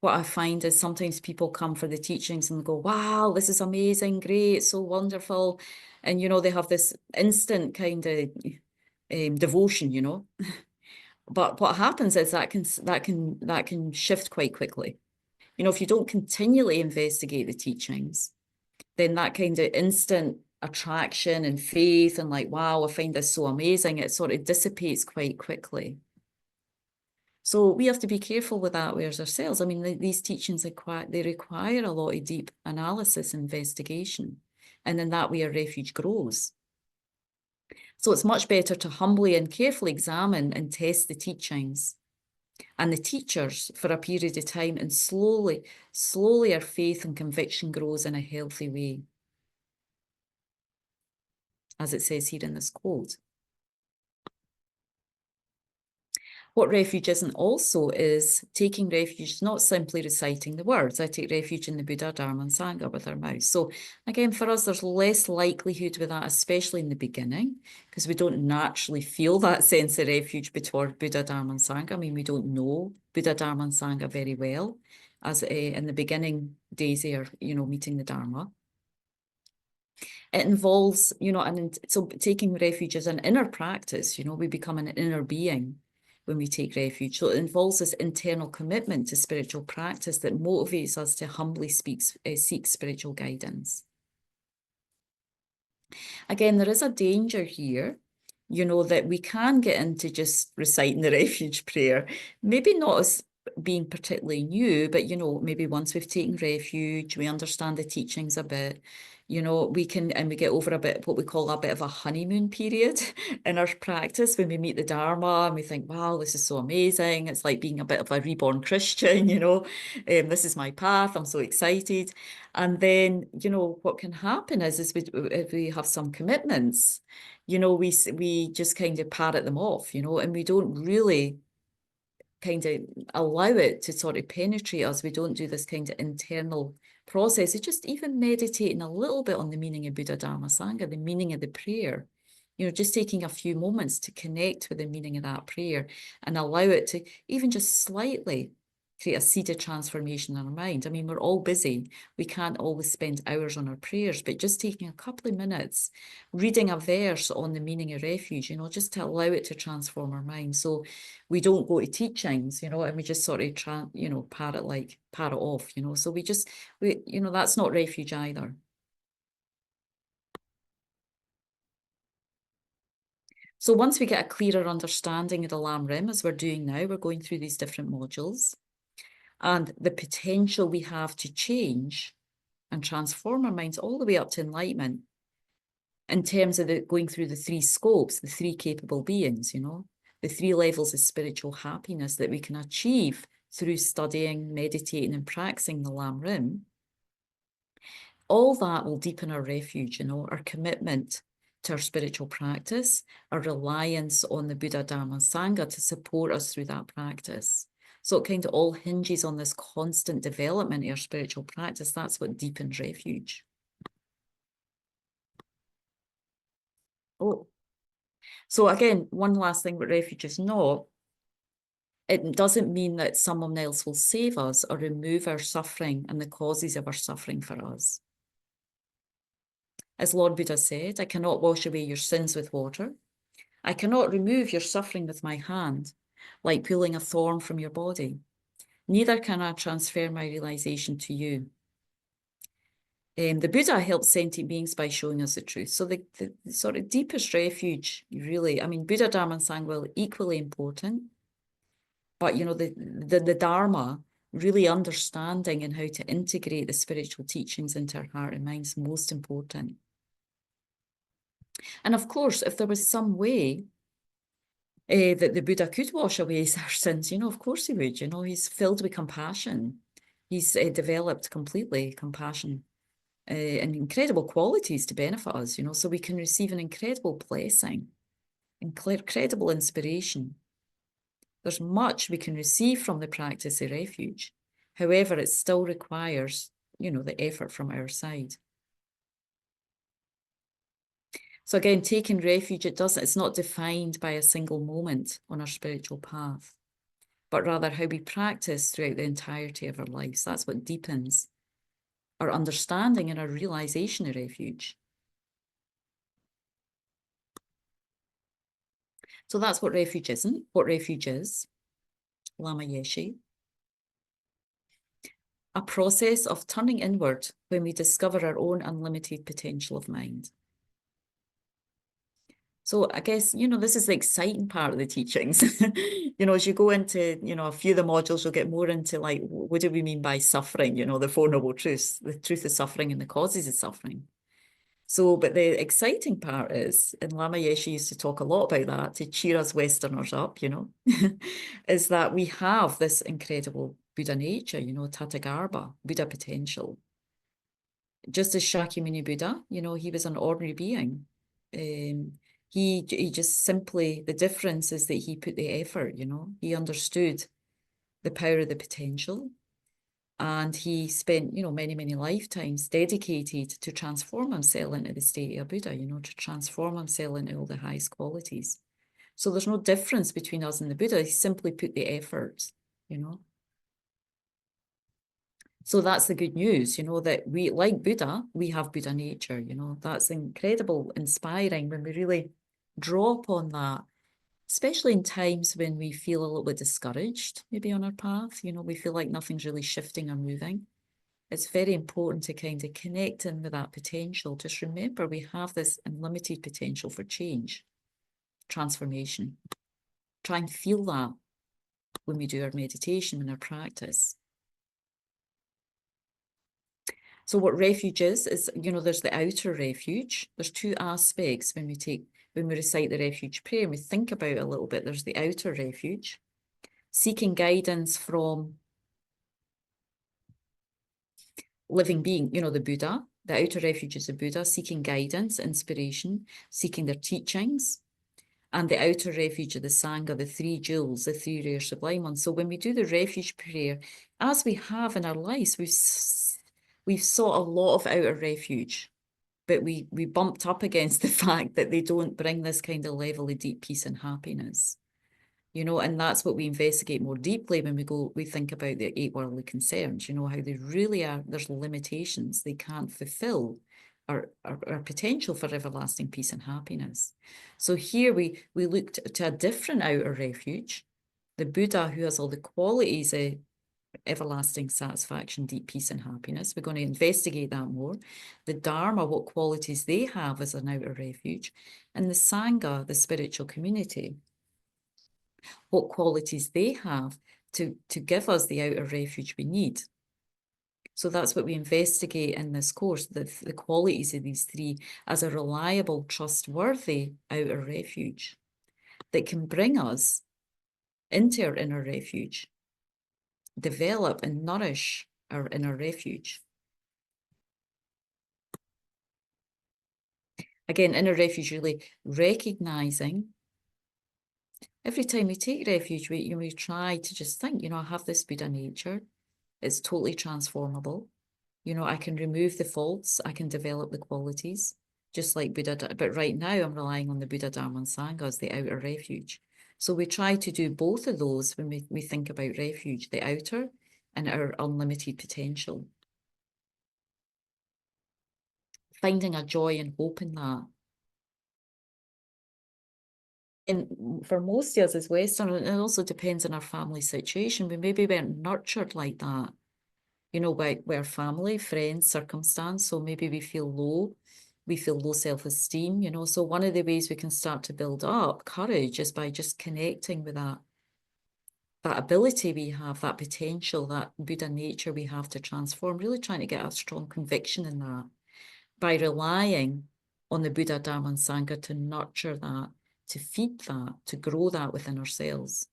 what I find is sometimes people come for the teachings and go, wow, this is amazing, great, so wonderful. And, you know, they have this instant kind of devotion, you know. But what happens is that can shift quite quickly. You know, if you don't continually investigate the teachings, then that kind of instant attraction and faith and like, wow, I find this so amazing, it sort of dissipates quite quickly. So we have to be careful with that with ourselves. I mean, these teachings require a lot of deep analysis, investigation, and in that way our refuge grows. So it's much better to humbly and carefully examine and test the teachings and the teachers for a period of time, and slowly our faith and conviction grows in a healthy way, as it says here in this quote. What refuge isn't also is taking refuge, not simply reciting the words. I take refuge in the Buddha, Dharma and Sangha with our mouth. So again, for us, there's less likelihood with that, especially in the beginning, because we don't naturally feel that sense of refuge toward Buddha, Dharma and Sangha. I mean, we don't know Buddha, Dharma and Sangha very well, as in the beginning days there, you know, meeting the Dharma. It involves, you know, so taking refuge is an inner practice, you know, we become an inner being when we take refuge. So it involves this internal commitment to spiritual practice that motivates us to humbly seek spiritual guidance. Again, there is a danger here, you know, that we can get into just reciting the refuge prayer, maybe not as being particularly new, but, you know, maybe once we've taken refuge, we understand the teachings a bit, you know, we can, and we get over a bit, what we call a bit of a honeymoon period in our practice when we meet the Dharma and we think, wow, this is so amazing. It's like being a bit of a reborn Christian, you know, this is my path. I'm so excited. And then, you know, what can happen is if we have some commitments, you know, we just kind of parrot them off, you know, and we don't really kind of allow it to sort of penetrate us. We don't do this kind of internal process. It's just even meditating a little bit on the meaning of Buddha, Dharma, Sangha, the meaning of the prayer. You know, just taking a few moments to connect with the meaning of that prayer and allow it to even just slightly create a seed of transformation in our mind. I mean, we're all busy. We can't always spend hours on our prayers, but just taking a couple of minutes, reading a verse on the meaning of refuge, you know, just to allow it to transform our mind. So we don't go to teachings, you know, and we just sort of parrot off, you know. So we you know, that's not refuge either. So once we get a clearer understanding of the Lam Rim, as we're doing now, we're going through these different modules, and the potential we have to change and transform our minds all the way up to enlightenment in terms of going through the three scopes, the three capable beings, you know, the three levels of spiritual happiness that we can achieve through studying, meditating, and practicing the Lam Rim. All that will deepen our refuge, you know, our commitment to our spiritual practice, our reliance on the Buddha, Dharma, and Sangha to support us through that practice. So it kind of all hinges on this constant development of our spiritual practice. That's what deepens refuge. Oh, so again, one last thing what refuge is not, it doesn't mean that someone else will save us or remove our suffering and the causes of our suffering for us. As Lord Buddha said, I cannot wash away your sins with water. I cannot remove your suffering with my hand, like pulling a thorn from your body. Neither can I transfer my realization to you. The Buddha helps sentient beings by showing us the truth. So the sort of deepest refuge, really, I mean, Buddha, Dharma, and Sangha are equally important. But, you know, the Dharma, really understanding and how to integrate the spiritual teachings into our heart and mind is most important. And of course, if there was some way that the Buddha could wash away our sins, you know, of course he would. You know, he's filled with compassion. He's developed completely compassion and incredible qualities to benefit us, you know, so we can receive an incredible blessing, incredible inspiration. There's much we can receive from the practice of refuge. However, it still requires, you know, the effort from our side. So again, taking refuge, it's not defined by a single moment on our spiritual path, but rather how we practice throughout the entirety of our lives. That's what deepens our understanding and our realization of refuge. So that's what refuge isn't. What refuge is, Lama Yeshe, a process of turning inward when we discover our own unlimited potential of mind. So I guess, you know, this is the exciting part of the teachings. You know, as you go into, you know, a few of the modules, you'll get more into like, what do we mean by suffering? You know, the Four Noble Truths, the truth of suffering and the causes of suffering. So, but the exciting part is, and Lama Yeshe used to talk a lot about that to cheer us Westerners up, you know, is that we have this incredible Buddha nature, you know, Tatagarbha, Buddha potential. Just as Shakyamuni Buddha, you know, he was an ordinary being. He just simply, the difference is that he put the effort, you know, he understood the power of the potential. And he spent, you know, many, many lifetimes dedicated to transform himself into the state of Buddha, you know, to transform himself into all the highest qualities. So there's no difference between us and the Buddha. He simply put the effort, you know. So that's the good news, you know, that we, like Buddha, we have Buddha nature, you know. That's incredible, inspiring when we really draw upon that, especially in times when we feel a little bit discouraged, maybe on our path, you know, we feel like nothing's really shifting or moving. It's very important to kind of connect in with that potential. Just remember, we have this unlimited potential for change, transformation. Try and feel that when we do our meditation, in our practice. So what refuge is, there's the outer refuge. There's two aspects when we recite the refuge prayer and we think about it a little bit. There's the outer refuge, seeking guidance from living being, the Buddha. The outer refuge is the Buddha, seeking guidance, inspiration, seeking their teachings. And the outer refuge of the Sangha, the three jewels, the three rare sublime ones. So when we do the refuge prayer, as we have in our lives, we've sought a lot of outer refuge, but we bumped up against the fact that they don't bring this kind of level of deep peace and happiness. And that's what we investigate more deeply when we think about the 8 worldly concerns, how they really are, there's limitations. They can't fulfill our potential for everlasting peace and happiness. So here we looked to a different outer refuge, the Buddha, who has all the qualities of everlasting satisfaction, deep peace and happiness. We're going to investigate that more. The Dharma, what qualities they have as an outer refuge, and the Sangha, the spiritual community, what qualities they have to give us the outer refuge we need. So that's what we investigate in this course, the qualities of these three as a reliable, trustworthy outer refuge that can bring us into our inner refuge, develop and nourish our inner refuge. Again, inner refuge, really recognizing every time we take refuge, we try to just think, I have this Buddha nature. It's totally transformable. I can remove the faults. I can develop the qualities, just like Buddha. But right now, I'm relying on the Buddha, Dharma and Sangha as the outer refuge. So we try to do both of those when we think about refuge, the outer and our unlimited potential. Finding a joy and hope in that. And for most of us as Western, it also depends on our family situation. We maybe weren't nurtured like that, by our family, friends, circumstance. So maybe we feel low self-esteem, So one of the ways we can start to build up courage is by just connecting with that ability we have, that potential, that Buddha nature we have to transform, really trying to get a strong conviction in that by relying on the Buddha, Dharma and Sangha to nurture that, to feed that, to grow that within ourselves.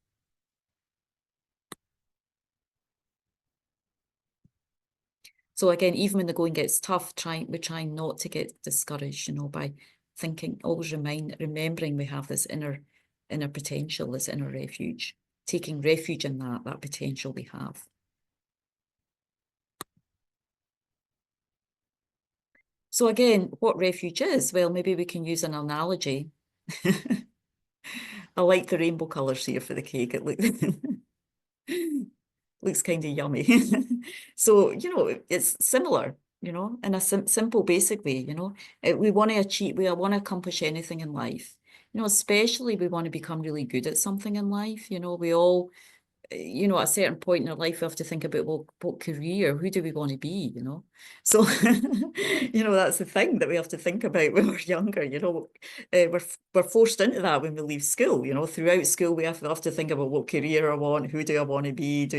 So again, even when the going gets tough, we're trying not to get discouraged, by thinking, always remembering we have this inner potential, this inner refuge, taking refuge in that potential we have. So again, what refuge is? Well, maybe we can use an analogy. I like the rainbow colours here for the cake. It looks kind of yummy. So, it's similar, in a simple, basic way, we want to achieve, we want to accomplish anything in life, especially we want to become really good at something in life. We all, at a certain point in our life, we have to think about, well, what career, who do we want to be, So, that's the thing that we have to think about when we're younger, we're forced into that when we leave school, throughout school, we have to think about what career I want, who do I want to be,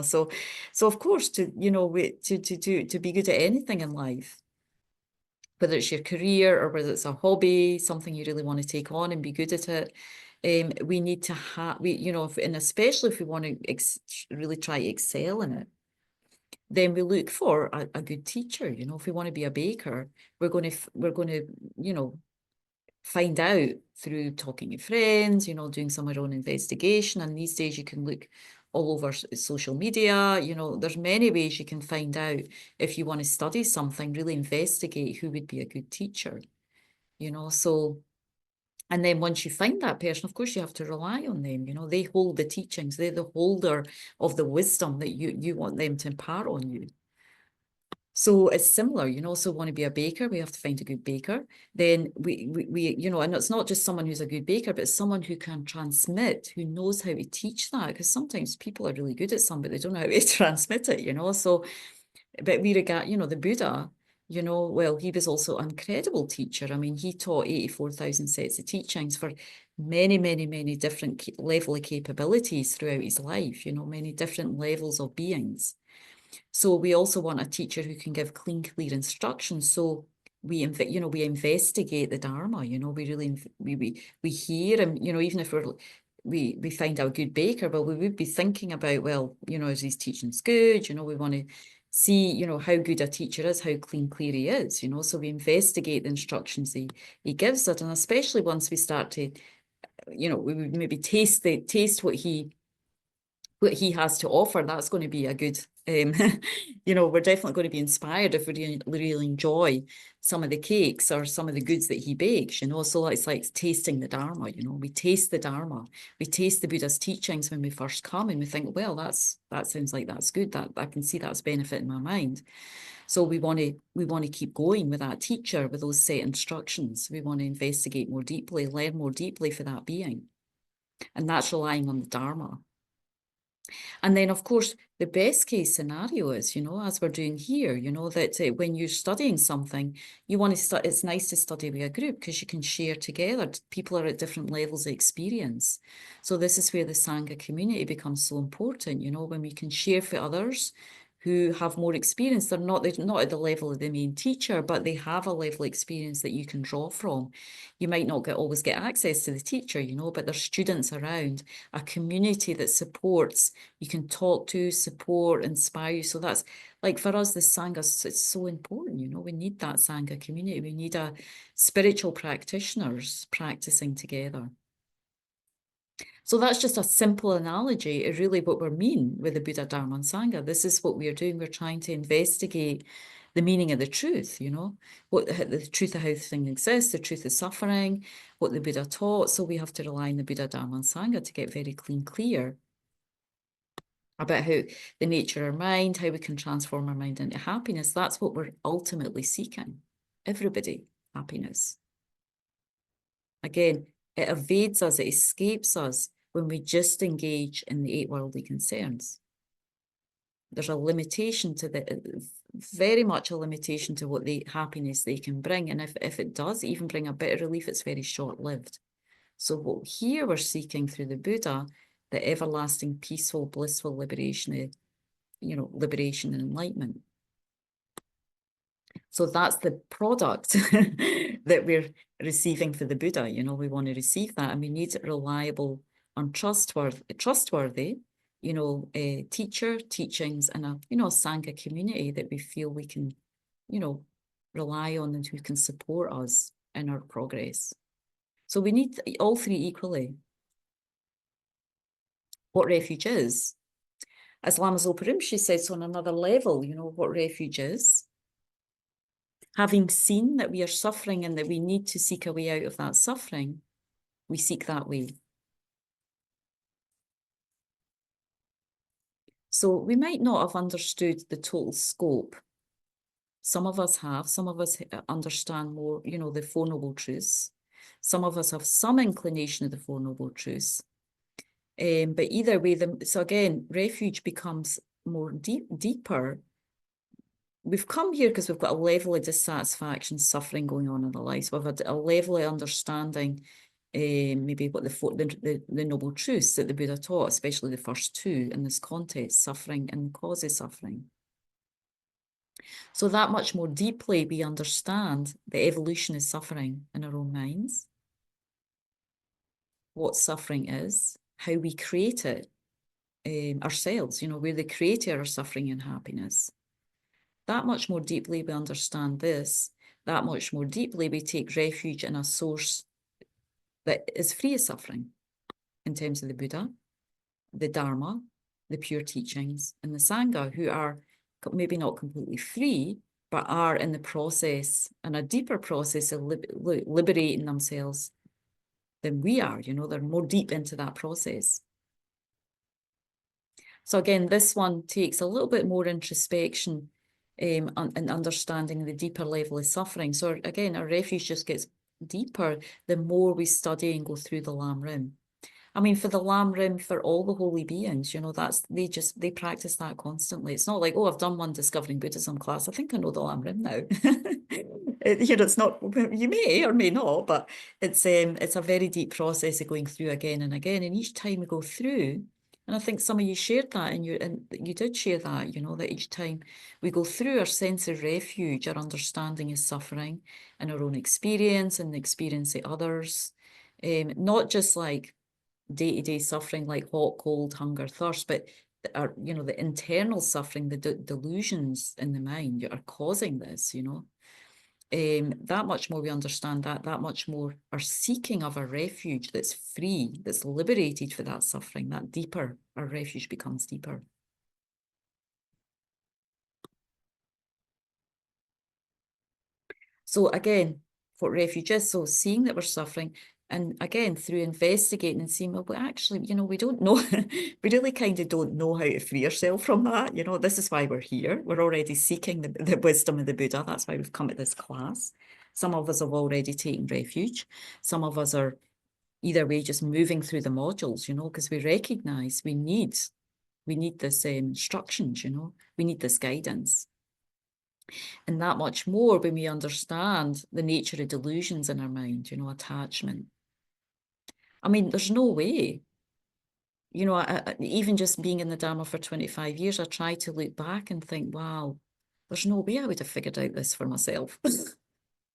So of course, to be good at anything in life, whether it's your career or whether it's a hobby, something you really want to take on and be good at it, we need to have, and especially if we want to really try to excel in it, then we look for a good teacher. If we want to be a baker, we're going to find out through talking to friends, doing some of our own investigation. And these days you can look all over social media, there's many ways you can find out if you want to study something, really investigate who would be a good teacher, so. And then once you find that person, of course, you have to rely on them. They hold the teachings. They're the holder of the wisdom that you want them to impart on you. So it's similar, so want to be a baker, we have to find a good baker. Then we and it's not just someone who's a good baker, but someone who can transmit, who knows how to teach that. Because sometimes people are really good at something, but they don't know how to transmit it, So But we regard, you know, the Buddha, you know, well, he was also an incredible teacher. I mean, he taught 84,000 sets of teachings for many, many, many different level of capabilities throughout his life, you know, many different levels of beings. So we also want a teacher who can give clean, clear instructions. So we investigate the Dharma, you know, we really, we hear him, you know, even if we find a good baker, well, we would be thinking about, well, you know, is his teachings good? You know, we want to see, you know, how good a teacher is, how clean, clear he is, you know, so we investigate the instructions he gives us. And especially once we start to, you know, we would maybe taste what he has to offer, that's going to be a good, you know, we're definitely going to be inspired if we really enjoy some of the cakes or some of the goods that he bakes, you know. So it's like tasting the Dharma, you know. We taste the Dharma, we taste the Buddha's teachings when we first come, and we think, well, that sounds like that's good. That I can see that's benefiting my mind. So we want to keep going with that teacher with those set instructions. We want to investigate more deeply, learn more deeply for that being, and that's relying on the Dharma. And then, of course, the best case scenario is, you know, as we're doing here, you know, that when you're studying something, you want to study, it's nice to study with a group because you can share together. People are at different levels of experience. So this is where the Sangha community becomes so important, you know, when we can share for others who have more experience. They're not at the level of the main teacher, but they have a level of experience that you can draw from. You might not always get access to the teacher, you know, but there's students around, a community that supports, you can talk to, support, inspire you. So that's like for us, the Sangha, it's so important, you know, we need that Sangha community. We need a spiritual practitioners practicing together. So that's just a simple analogy of really what we mean with the Buddha, Dharma and Sangha. This is what we're doing. We're trying to investigate the meaning of the truth, you know, what the truth of how things exist, the truth of suffering, what the Buddha taught. So we have to rely on the Buddha, Dharma and Sangha to get very clear about how the nature of our mind, how we can transform our mind into happiness. That's what we're ultimately seeking. Everybody, happiness. Again, it evades us, it escapes us when we just engage in the 8 worldly concerns. There's a limitation to very much a limitation to what the happiness they can bring. And if it does even bring a bit of relief, it's very short-lived. So what here we're seeking through the Buddha, the everlasting, peaceful, blissful liberation, you know, liberation and enlightenment. So that's the product that we're receiving for the Buddha. You know, we want to receive that, and we need reliable and trustworthy, you know, teacher, teachings, and a, you know, a Sangha community that we feel we can, you know, rely on and who can support us in our progress. So we need all three equally. What refuge is, as Lama Zopa Rinpoche says on another level, you know, what refuge is. Having seen that we are suffering and that we need to seek a way out of that suffering, we seek that way. So we might not have understood the total scope. Some of us have, some of us understand more, you know, the Four Noble Truths. Some of us have some inclination of the Four Noble Truths. But either way, so again, refuge becomes more deeper. We've come here because we've got a level of dissatisfaction, suffering going on in our lives. We've had a level of understanding maybe what the Noble Truths that the Buddha taught, especially the first two in this context, suffering and causes suffering. So that much more deeply we understand the evolution of suffering in our own minds, what suffering is, how we create it ourselves, you know, we're the creator of suffering and happiness. That much more deeply we understand this, that much more deeply we take refuge in a source that is free of suffering in terms of the Buddha, the Dharma, the pure teachings, and the Sangha, who are maybe not completely free, but are in the process, in a deeper process of liberating themselves than we are, you know, they're more deep into that process. So again, this one takes a little bit more introspection and understanding the deeper level of suffering. So again, our refuge just gets deeper the more we study and go through the Lam Rim. I mean, for the Lam Rim, for all the holy beings, they practice that constantly. It's not like, oh, I've done one Discovering Buddhism class. I think I know the Lam Rim now. It's not, you may or may not, but it's a very deep process of going through again and again. And each time we go through, and I think some of you shared that, and you did share that, that each time we go through, our sense of refuge, our understanding of suffering and our own experience and the experience of others, not just like day-to-day suffering like hot, cold, hunger, thirst, but the internal suffering, the delusions in the mind are causing this, that much more we understand that much more our seeking of a refuge that's free, that's liberated for that suffering, that deeper our refuge becomes deeper. So again, what refuge is, so seeing that we're suffering, and again, through investigating and seeing, well, actually, we don't know, we really kind of don't know how to free ourselves from that. This is why we're here. We're already seeking the wisdom of the Buddha. That's why we've come at this class. Some of us have already taken refuge. Some of us are either way just moving through the modules, because we recognize we need this instructions, we need this guidance. And that much more when we understand the nature of delusions in our mind, attachment. I mean, there's no way, even just being in the Dharma for 25 years, I try to look back and think, wow, there's no way I would have figured out this for myself.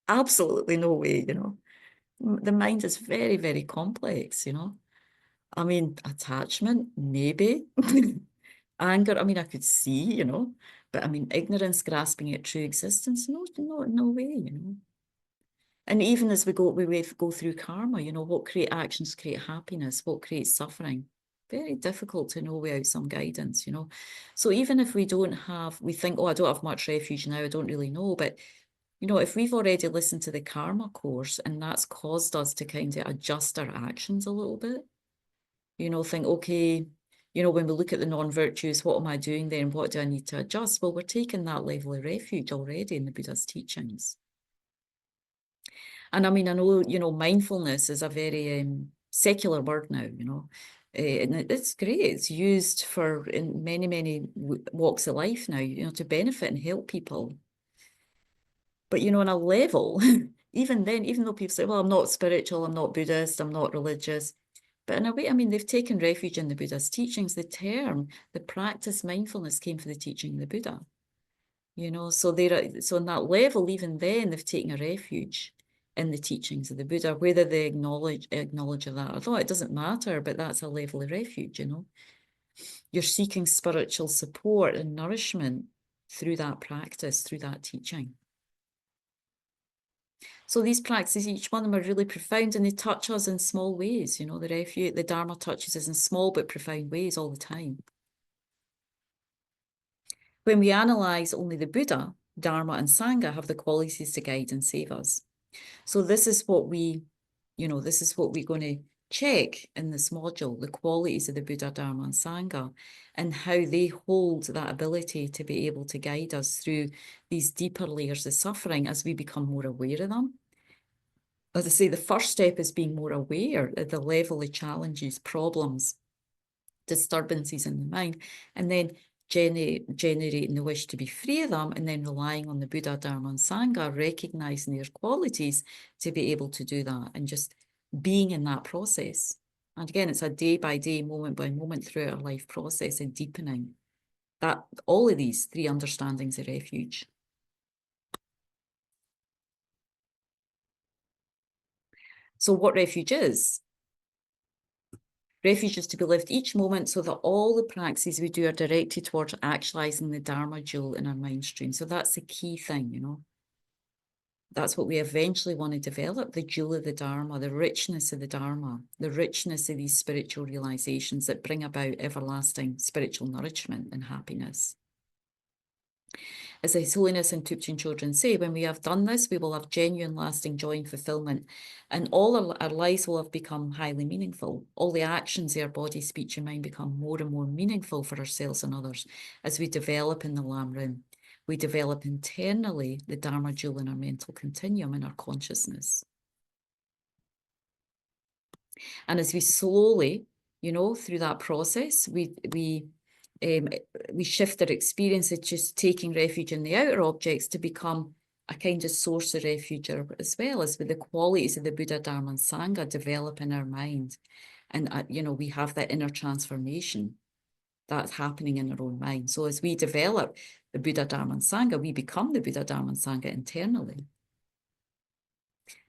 Absolutely no way, The mind is very, very complex, I mean, attachment, maybe. Anger, I mean, I could see, but I mean, ignorance, grasping at true existence, no way, And even as we go through karma, what actions create happiness, what creates suffering. Very difficult to know without some guidance, So even if we think, oh, I don't have much refuge now, I don't really know, but if we've already listened to the karma course and that's caused us to kind of adjust our actions a little bit, think, okay, when we look at the non-virtues, what am I doing then? What do I need to adjust? Well, we're taking that level of refuge already in the Buddha's teachings. And I mean, I know, mindfulness is a very secular word now, and it's great. It's used in many, many walks of life now, to benefit and help people. But, on a level, even then, even though people say, well, I'm not spiritual, I'm not Buddhist, I'm not religious. But in a way, I mean, they've taken refuge in the Buddha's teachings. The practice mindfulness came from the teaching of the Buddha. So on that level, even then, they've taken a refuge in the teachings of the Buddha, whether they acknowledge of that or not, it doesn't matter, but that's a level of refuge, You're seeking spiritual support and nourishment through that practice, through that teaching. So these practices, each one of them are really profound and they touch us in small ways, the Dharma touches us in small but profound ways all the time. When we analyse only the Buddha, Dharma and Sangha have the qualities to guide and save us. So this is what we're going to check in this module, the qualities of the Buddha, Dharma and Sangha, and how they hold that ability to be able to guide us through these deeper layers of suffering as we become more aware of them. As I say, the first step is being more aware of the level of challenges, problems, disturbances in the mind, and then generating the wish to be free of them, and then relying on the Buddha, Dharma and Sangha, recognising their qualities to be able to do that, and just being in that process. And again, it's a day-by-day, moment-by-moment throughout our life process of deepening that all of these three understandings of refuge. So what refuge is? Refuge is to be lived each moment so that all the practices we do are directed towards actualising the Dharma jewel in our mind stream. So that's the key thing, That's what we eventually want to develop, the jewel of the Dharma, the richness of the Dharma, the richness of these spiritual realisations that bring about everlasting spiritual nourishment and happiness. As His Holiness and Tupchen children say, when we have done this, we will have genuine, lasting joy and fulfillment, and all our lives will have become highly meaningful. All the actions of our body, speech, and mind become more and more meaningful for ourselves and others as we develop in the Lam Rim. We develop internally the Dharma jewel in our mental continuum, in our consciousness. And as we slowly, through that process, we shift our experience of just taking refuge in the outer objects to become a kind of source of refuge, as well as with the qualities of the Buddha, Dharma and Sangha develop in our mind. And, we have that inner transformation that's happening in our own mind. So as we develop the Buddha, Dharma and Sangha, we become the Buddha, Dharma and Sangha internally.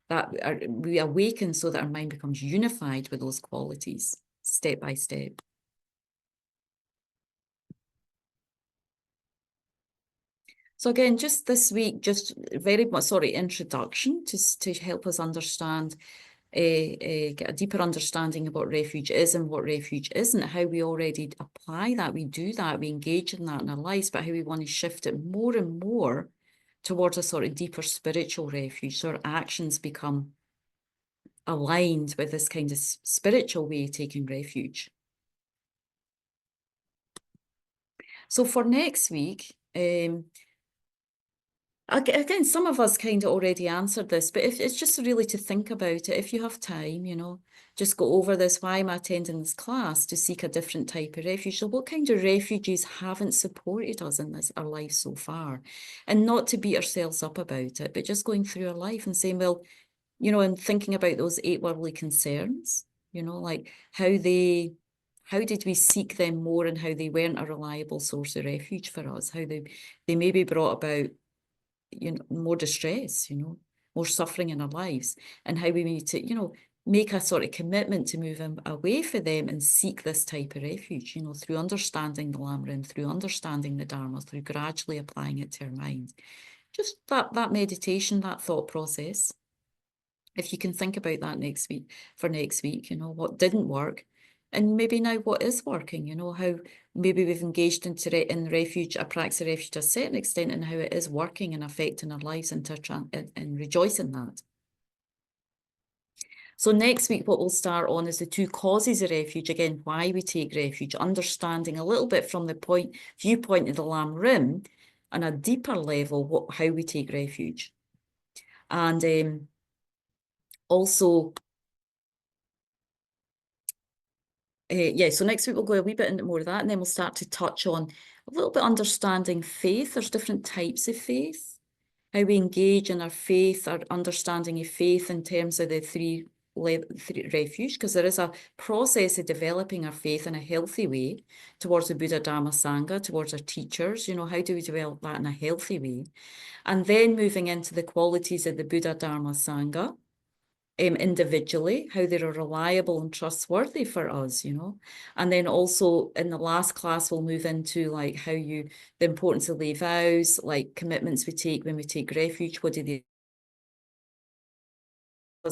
That we awaken so that our mind becomes unified with those qualities, step by step. So again, just this week, just very much, introduction to help us understand, get a deeper understanding of what refuge is and what refuge isn't, how we already apply that, we do that, we engage in that in our lives, but how we want to shift it more and more towards a sort of deeper spiritual refuge, so our actions become aligned with this kind of spiritual way of taking refuge. So for next week, again, some of us kind of already answered this, but if it's just really to think about it, if you have time, just go over this. Why am I attending this class? To seek a different type of refuge. So what kind of refuges haven't supported us in our life so far? And not to beat ourselves up about it, but just going through our life and saying, well, and thinking about those 8 worldly concerns, like how did we seek them more and how they weren't a reliable source of refuge for us, how they maybe brought about more distress, more suffering in our lives, and how we need to, make a sort of commitment to move away from them and seek this type of refuge, through understanding the Lamrim, through understanding the Dharma, through gradually applying it to our mind. Just that meditation, that thought process. If you can think about that next week, what didn't work, and maybe now what is working, how maybe we've engaged in refuge, a practice of refuge to a certain extent, and how it is working and affecting our lives, and rejoice in that. So next week, what we'll start on is the 2 causes of refuge. Again, why we take refuge, understanding a little bit from the viewpoint of the Lamrim, on a deeper level, how we take refuge. And also, so next week we'll go a wee bit into more of that, and then we'll start to touch on a little bit understanding faith. There's different types of faith, how we engage in our faith, our understanding of faith in terms of the three refuge, because there is a process of developing our faith in a healthy way towards the Buddha, Dharma, Sangha, towards our teachers. How do we develop that in a healthy way? And then moving into the qualities of the Buddha, Dharma, Sangha, individually, how they're reliable and trustworthy for us, and then also in the last class we'll move into like the importance of lay vows, like commitments we take when we take refuge, what do they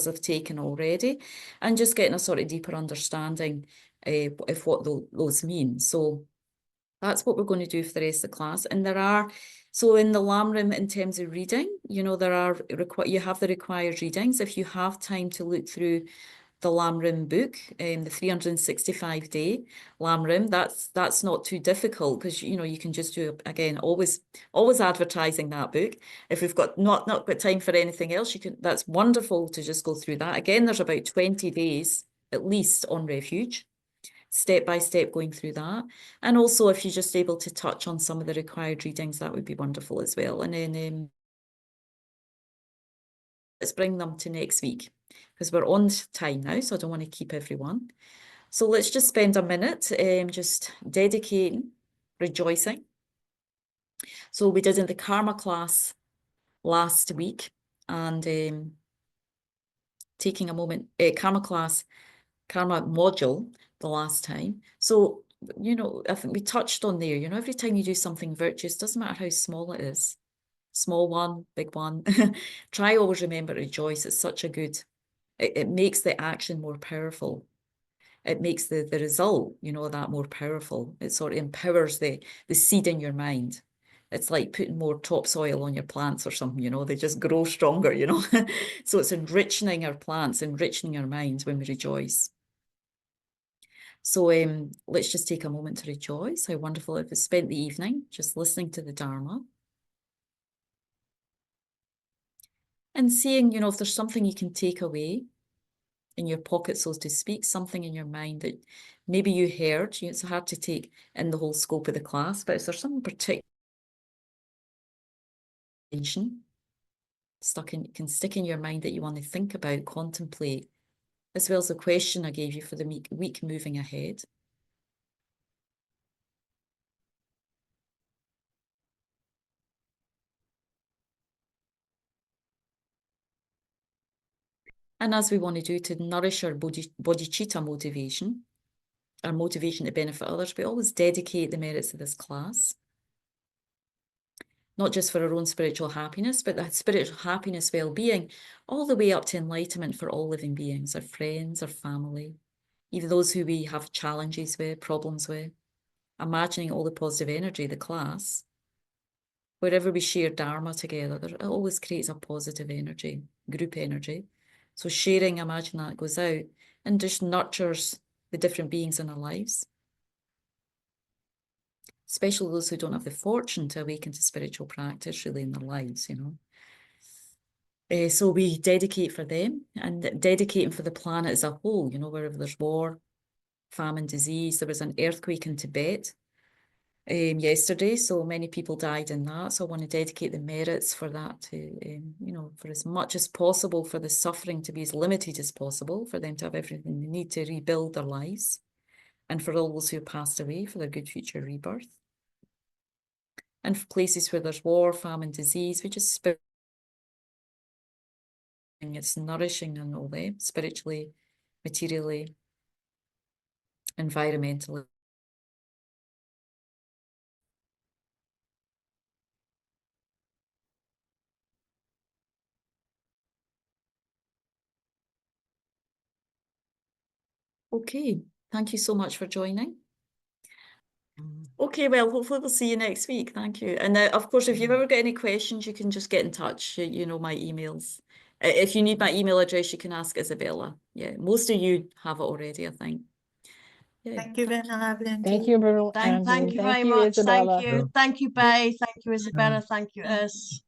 have taken already, and just getting a sort of deeper understanding of what those mean. So that's what we're going to do for the rest of the class. And so in the Lamrim, in terms of reading, you have the required readings. If you have time to look through the Lamrim book, the 365-day Lamrim, that's not too difficult, because you can just do, again, always advertising that book. If we've got not got time for anything else, that's wonderful to just go through that. Again, there's about 20 days at least on refuge, step by step going through that. And also if you're just able to touch on some of the required readings, that would be wonderful as well. And then let's bring them to next week, because we're on time now, so I don't want to keep everyone. So let's just spend a minute just dedicating, rejoicing. So we did in the karma class last week, and taking a moment, karma module the last time. So, I think we touched on there, every time you do something virtuous, doesn't matter how small it is, small one, big one, try always remember to rejoice. It's such a good, it makes the action more powerful. It makes the result, that more powerful. It sort of empowers the seed in your mind. It's like putting more topsoil on your plants or something, they just grow stronger, So it's enriching our plants, enriching our minds when we rejoice. So let's just take a moment to rejoice. How wonderful if we spent the evening just listening to the Dharma. And seeing, if there's something you can take away in your pocket, so to speak, something in your mind that maybe you heard. It's hard to take in the whole scope of the class, but is there something particular can stick in your mind that you want to think about, contemplate, as well as the question I gave you for the week moving ahead? And as we want to do to nourish our bodhicitta motivation, our motivation to benefit others, we always dedicate the merits of this class, not just for our own spiritual happiness, but that spiritual happiness, well-being, all the way up to enlightenment for all living beings, our friends, our family, even those who we have challenges with, problems with, imagining all the positive energy, the class. Wherever we share Dharma together, it always creates a positive energy, group energy. So sharing, imagine that goes out and just nurtures the different beings in our lives, especially those who don't have the fortune to awaken to spiritual practice really in their lives, you know. So we dedicate for them and dedicating for the planet as a whole, you know, wherever there's war, famine, disease. There was an earthquake in Tibet yesterday, so many people died in that. So I want to dedicate the merits for that to, you know, for as much as possible, for the suffering to be as limited as possible, for them to have everything they need to rebuild their lives, and for all those who have passed away, for their good future rebirth. And for places where there's war, famine, disease, we just it's nourishing and all that, spiritually, materially, environmentally. Okay, thank you so much for joining. Okay, well, hopefully we'll see you next week. Thank you. And of course, if you've ever got any questions, you can just get in touch. You know my emails. If you need my email address, you can ask Isabella. Yeah, most of you have it already, I think. Yeah. Thank you, Angie. Thank you, Angie. Thank you very Thank you, much. Isabella. Thank you. Thank you, Bay. Thank you, Isabella. Thank you, Us.